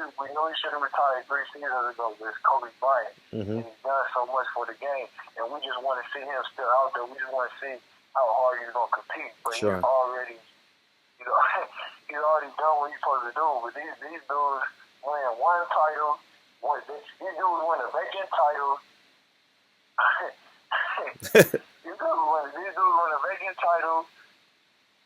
he should have retired 3 seasons ago, but it's Kobe Bryant. And he's done so much for the game, and we just want to see him still out there. We just want to see how hard he's going to compete, but he's already know, he's already done what he's supposed to do. But these dudes win one title. These dudes win a vacant title. these dudes win a vacant title.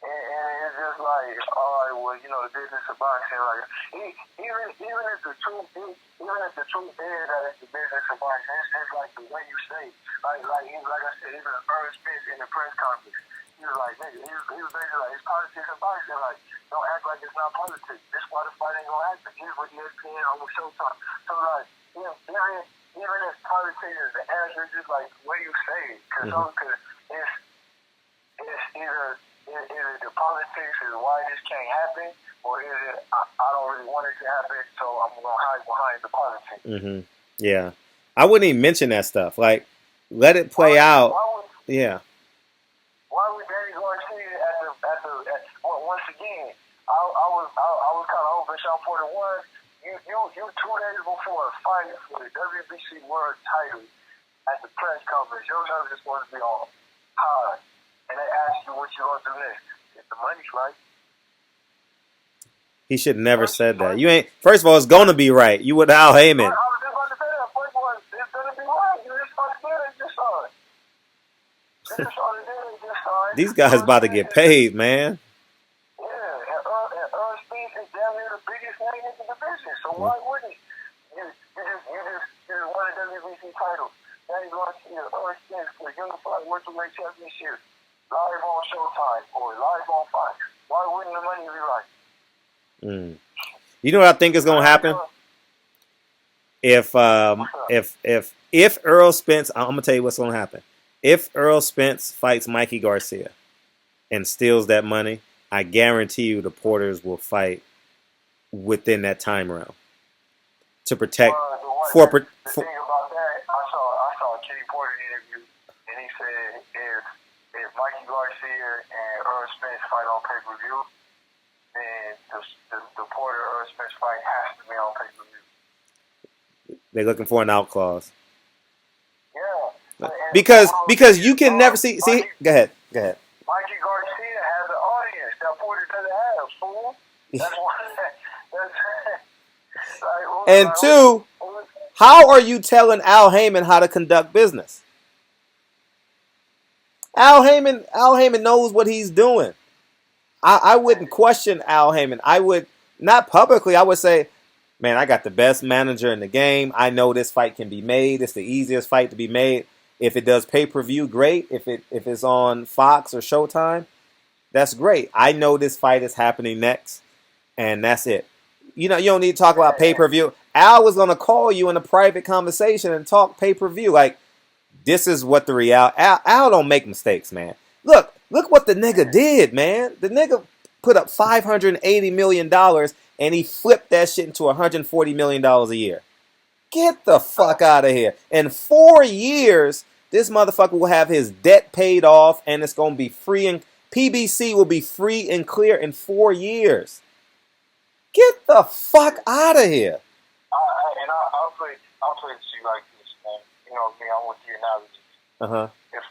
And it's just like, all right, well, you know, the business of boxing, like, even if the truth is that it's the business of boxing, it's just like the way you say, like I said, even Earl Spence in the press conference, he was like, nigga, he was basically like, it's politics and boxing, like, don't act like it's not politics. This is why the fight ain't gonna happen. Here's what ESPN on Showtime. So like, even if politics is the answer, it's just like the way you say it, because it's either. Is it the politics is why this can't happen, or is it I don't really want it to happen, so I'm gonna hide behind the politics? Mm-hmm. Yeah, I wouldn't even mention that stuff. Like, let it play out. Yeah. Why would Danny Garcia once again? I was kind of hoping Sean Porter won. You 2 days before a fight for the WBC World Title at the press conference, your nerves is supposed to be on high. And they ask you what you're going to do next. If the money's right. He should have never said that. You ain't. First of all, it's going to be right. You with Al Heyman. I was just about to say that. First of all, it's going to be right. You just about to get it. Just saw it. These guys about to get paid, man. Yeah, and Earl Spence is damn near the biggest name in the division. So why wouldn't you just won a WBC title? Now you're going to see Earl Spence for the Unified Welterweight Championship. Live on Showtime or live on Fox. Why wouldn't the money be right? You know what I think is gonna happen? If Earl Spence, I'm gonna tell you what's gonna happen. If Earl Spence fights Mikey Garcia and steals that money, I guarantee you the Porters will fight within that time realm to protect. The thing about that, I saw a Kenny Porter interview, and he said if Mikey Garcia and Earl Spence fight on pay-per-view, then the Porter-Earl Spence fight has to be on pay-per-view. They're looking for an out clause. Yeah. Because you can never see. Go ahead. Mikey Garcia has an audience that Porter doesn't have, fool. That's why. And two, how are you telling Al Heyman how to conduct business? Al Heyman knows what he's doing. I wouldn't question Al Heyman. I would, not publicly, I would say, man, I got the best manager in the game. I know this fight can be made. It's the easiest fight to be made. If it does pay-per-view, great. If it's on Fox or Showtime, that's great. I know this fight is happening next, and that's it. You know, you don't need to talk about pay-per-view. Al was going to call you in a private conversation and talk pay-per-view. Like, this is what the reality. Al don't make mistakes, man. Look what the nigga did, man. The nigga put up $580 million and he flipped that shit into $140 million a year. Get the fuck out of here. In 4 years, this motherfucker will have his debt paid off and it's going to be free, and PBC will be free and clear in 4 years. Get the fuck out of here. I'll play it to you like this, man. You know me, I'm with the analogy. If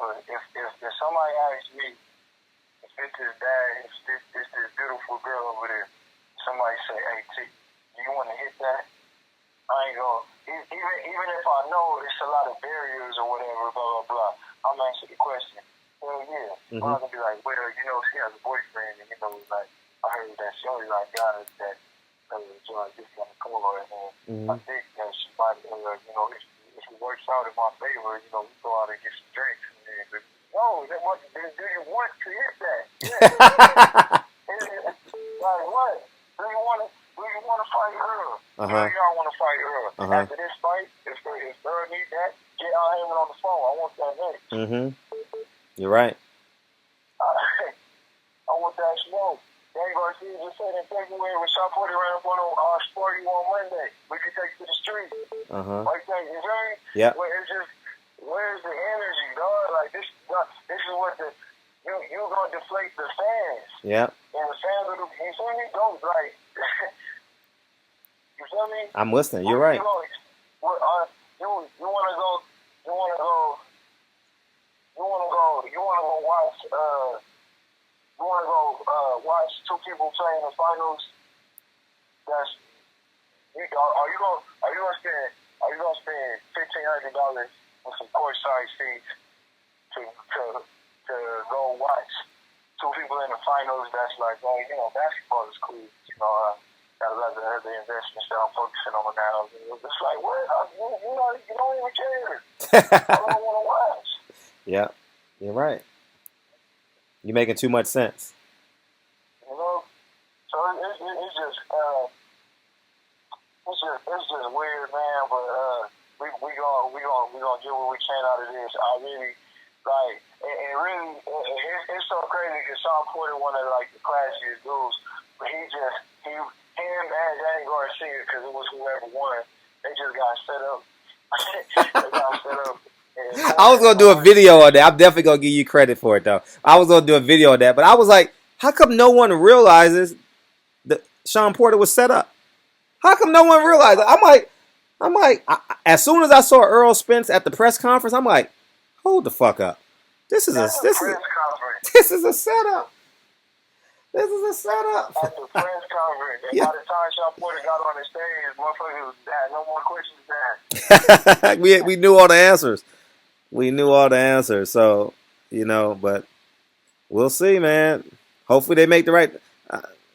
somebody asks me if it's his dad, if this beautiful girl over there, somebody say, hey, T, do you want to hit that? I ain't gonna, even if I know it's a lot of barriers or whatever, blah, blah, blah, I'm answer the question. Hell yeah. I'm not gonna be like, well, you know, she has a boyfriend, and you know, like, I heard that she only like guys that join this kind of color, and I think that she might, you know, if it works out in my favor, you know, we go out and get some drinks. And no, do you want to hit that? Yeah. Like what? Do you want to fight Earl? Do y'all want to fight Earl? After this fight, if Earl need that, get Al Heyman on the phone. I want that next. You're right. I want that smoke. Danny Garcia just said in February when Sean Porter ran up on Sporty on Monday, we could take to the street. Like that, you feel me? Yeah. Where's the energy, dog? Like this is what you're gonna deflate the fans. Yeah. And the fans you feel me? Don't like you feel me? I'm listening. You're right. You wanna go watch watch two people play in the finals, that's are you gonna spend $1,500 on some courtside seats to go watch two people in the finals? That's like, oh, basketball is cool. Got a lot of other investments that I'm focusing on now. It's like, what? You don't even care. I don't want to watch. Yeah, you're right. You're making too much sense. So it's just weird, man. But we gonna get what we can out of this. I really like, and really, it's so crazy because Shawn Porter one of like the classiest dudes, but him and Danny Garcia, because it was whoever won, they just got set up. They got set up. I was gonna do a video on that. I'm definitely gonna give you credit for it, though. I was gonna do a video on that, but I was like, how come no one realizes that Shawn Porter was set up? How come no one realized it? I'm like, as soon as I saw Earl Spence at the press conference, I'm like, hold the fuck up. This is a setup. This is a setup. At the press conference, and by the time Shawn Porter got on the stage, motherfuckers had no more questions to ask. we knew all the answers. We knew all the answers. So, but we'll see, man. Hopefully they make the right.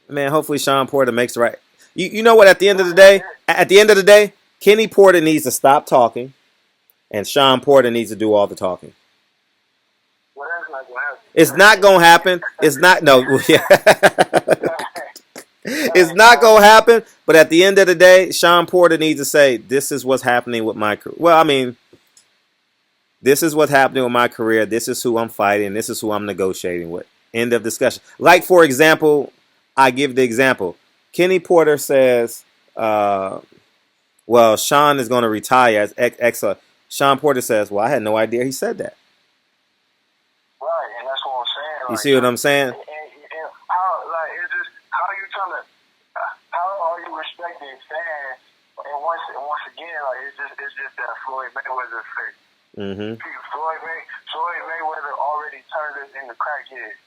Man, hopefully Shawn Porter makes the right. You know what? At the end of the day, Kenny Porter needs to stop talking, and Shawn Porter needs to do all the talking. Well, that's not gonna happen. It's not gonna happen. It's not. No. It's not gonna happen. But at the end of the day, Shawn Porter needs to say, "This is what's happening with my career." Well, I mean, this is what's happening with my career. This is who I'm fighting. This is who I'm negotiating with. End of discussion. Like, for example, I give the example. Kenny Porter says, well, Shawn is going to retire as ex. Shawn Porter says, well, I had no idea he said that. Right, and that's what I'm saying. You see what I'm saying? And how are you respecting fans? And once again, it's just that Floyd Mayweather effect. Mm-hmm. Floyd Mayweather already turned us into crackheads.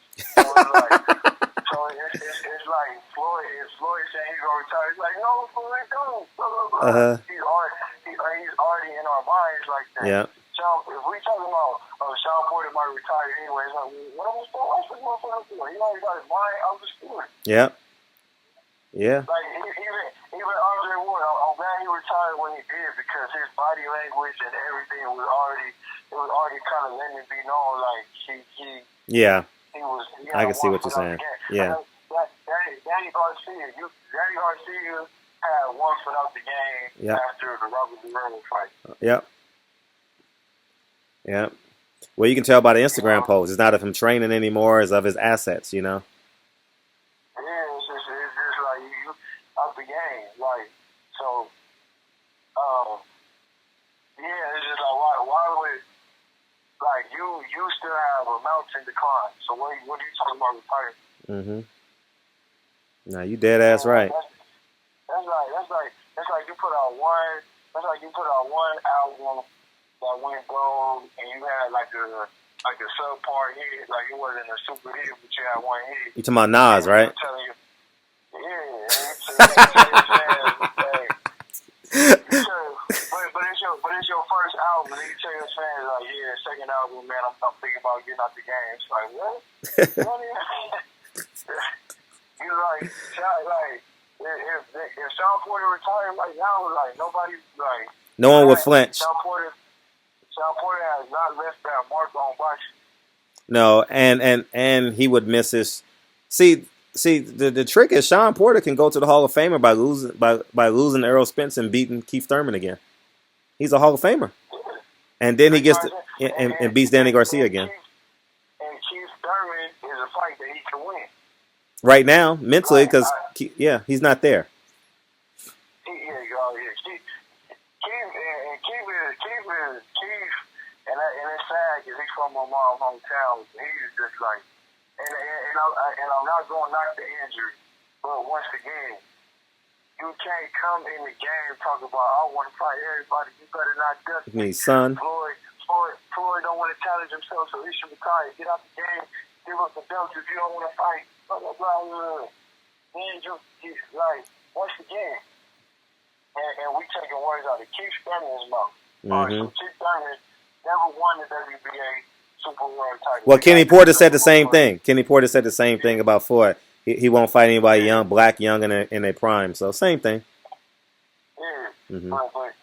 So it's like Floyd. If Floyd saying he's gonna retire, it's like, no, Floyd, don't. He's already in our minds like that. Yeah. If we talking about Shawn Porter might retire anyway, it's like, what am I supposed to do? He already got his mind out the sport. Yeah. Yeah. Like even Andre Ward, I'm glad he retired when he did, because his body language and everything was already kind of letting it be known, like he. Yeah. I can see what you're saying. Yeah. Danny Garcia had one foot out the game after the Robert Guerrero fight. Yep. Yep. Well, you can tell by the Instagram post. It's not of him training anymore. It's of his assets, Yeah, it's just like you out the game. Like, so, it's just like, why would, like, you still have a mountain decline. So what are you talking about retiring? Mm-hmm. No, you dead ass right. That's like you put out one album that went gold, and you had like a subpar hit, like it wasn't a super hit, but you had one hit. You talking about Nas, right? But it's your first album, and you tell your fans like, second album, man, I'm thinking about getting out the game. It's like, what? You like if Shawn Porter retired like now, like nobody's like. No one would flinch. Shawn Porter has not left that mark on boxing. No, and he would miss his. See, the trick is Shawn Porter can go to the Hall of Famer by losing Earl Spence and beating Keith Thurman again. He's a Hall of Famer, and then he gets and beats Danny Garcia again. And Keith Thurman is a fight that he can win right now mentally, because he's not there. And it's sad because he's from my mom's hometown. He's just like, and I'm not going to knock the injury, but once again, you can't come in the game talking about, I want to fight everybody. You better not dust me, son. Floyd don't want to challenge himself, so he should retire. Get out the game. Give up the belts if you don't want to fight. But then you like once again, and we taking words out of Keith Thurman's mouth. All right, so Keith Thurman never won the WBA Super World title. Well, Kenny Porter said the same thing. Kenny Porter said the same thing about Floyd. He won't fight anybody young, black, young in their prime. So same thing. Yeah, but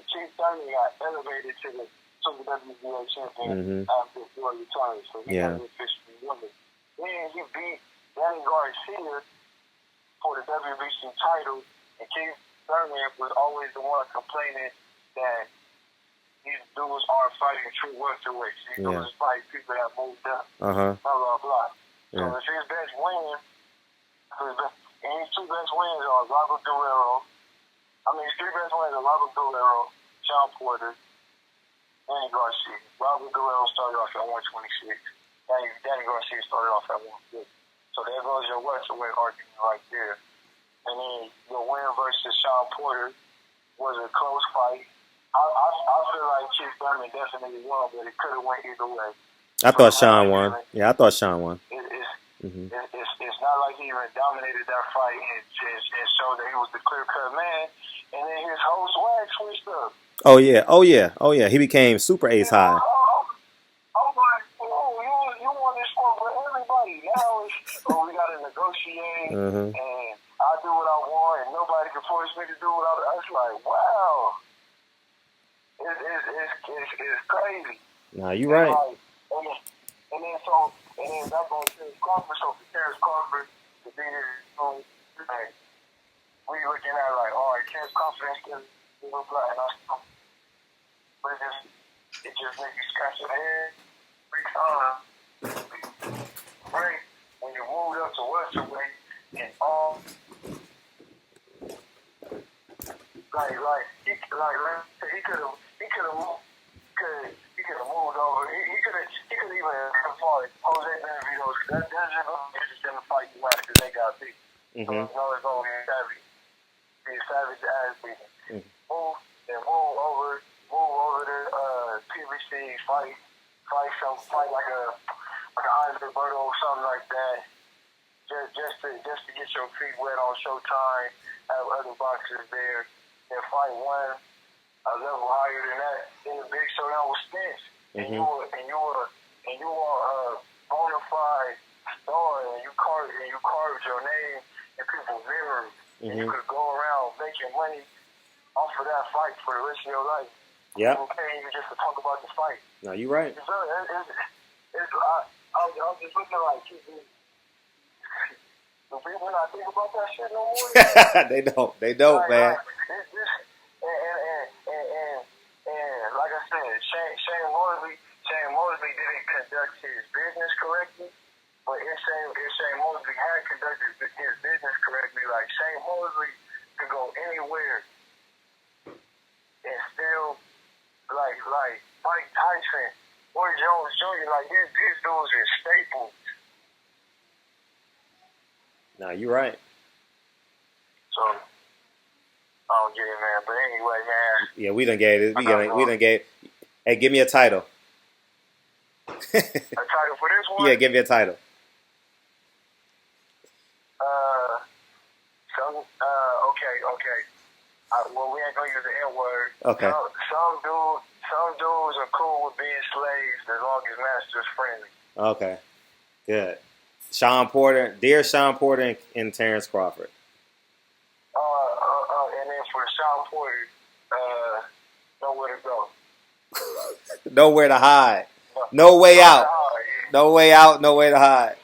Keith Thurman got elevated to the WBA champion after Floyd retired, so he got officially won it. Then he beat Danny Garcia for the WBC title, and Keith Thurman was always the one complaining that these dudes are fighting true welterweights. These dudes fight people that moved up. Blah blah blah. So it's his best win. And his two best wins are Robert Guerrero. His three best wins are Robert Guerrero, Sean Porter, Danny Garcia. Robert Guerrero started off at 126. Danny Garcia started off at 150. So there goes your welterweight argument right there. And then your win versus Sean Porter was a close fight. I feel like Keith Thurman definitely won, but it could have went either way. I thought Sean won. Yeah, I thought Sean won. It's not like he even dominated that fight and showed that he was the clear-cut man. And then his whole swag switched up. Oh yeah. He became super ace high. I'm like, you won this one for everybody. Now we got to negotiate, and I do what I want, and nobody can force me to do what I was like, wow. It's crazy. Nah, you right. And then that goes to Terrence Crawford. So for Terrence Crawford to be here, we looking at like, all right, Terrence Crawford is still black, and but it just makes you scratch your head every time. Right when you moved up to welterweight and all. He could have moved over. He could even have fought Jose Benavidez. That's just gonna fight you out because they got beat. So it's always gonna be a savage ass beating. Move over to PBC, fight like a Andre Berto or something like that. Just to get your feet wet on Showtime, have other boxers there, and fight one a level higher than that in the big showdown with Spence. And you are a bona fide star, and you carved your name in people's memories. And you could go around making money off of that fight for the rest of your life. Yeah. You paying you just to talk about the fight. No, you're right. I'm just looking like do people not think about that shit no more? They don't, man. And like I said, Shane Mosley didn't conduct his business correctly. But if Shane Mosley had conducted his business correctly, like Shane Mosley could go anywhere and still like Mike Tyson, Roy Jones Jr., like these dudes are staples. No, you're right. So I don't get it, man. But anyway, man. Yeah, we done gave it. We done gave. Hey, give me a title. A title for this one? Yeah, give me a title. Okay. Well, we ain't gonna use the N word. Okay. Some dudes are cool with being slaves as long as master's friendly. Okay. Good. Sean Porter, dear Sean Porter and Terrence Crawford. And then for Sean Porter, nowhere to go. Nowhere to hide. No way out. No way out. No way to hide.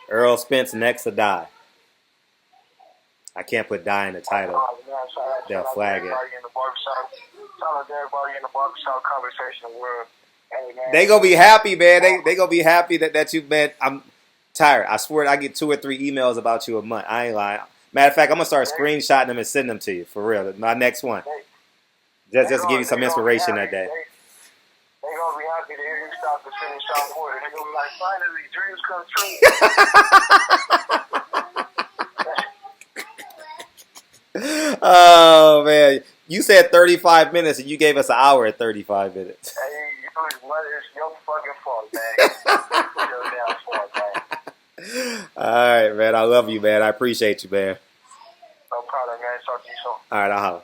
Earl Spence next to die. I can't put die in the title. They'll flag it. Shout out to everybody in the barbershop conversation world. Hey, man. They gonna be happy, man. They gonna be happy that you, man. I'm tired. I swear I get 2 or 3 emails about you a month. I ain't lying. Matter of fact, I'm gonna start screenshotting them and sending them to you for real. My next one. Just to give you some inspiration that day. They gonna be happy to hear you stop to finish Sean Porter. They gonna be like, finally, dreams come true. Oh man, you said 35 minutes and you gave us an hour at 35 minutes. Hey, it's your fucking fault, man. It's your damn fault, man. All right, man. I love you, man. I appreciate you, man. No problem, man. Talk to you soon. All right, I'll holler.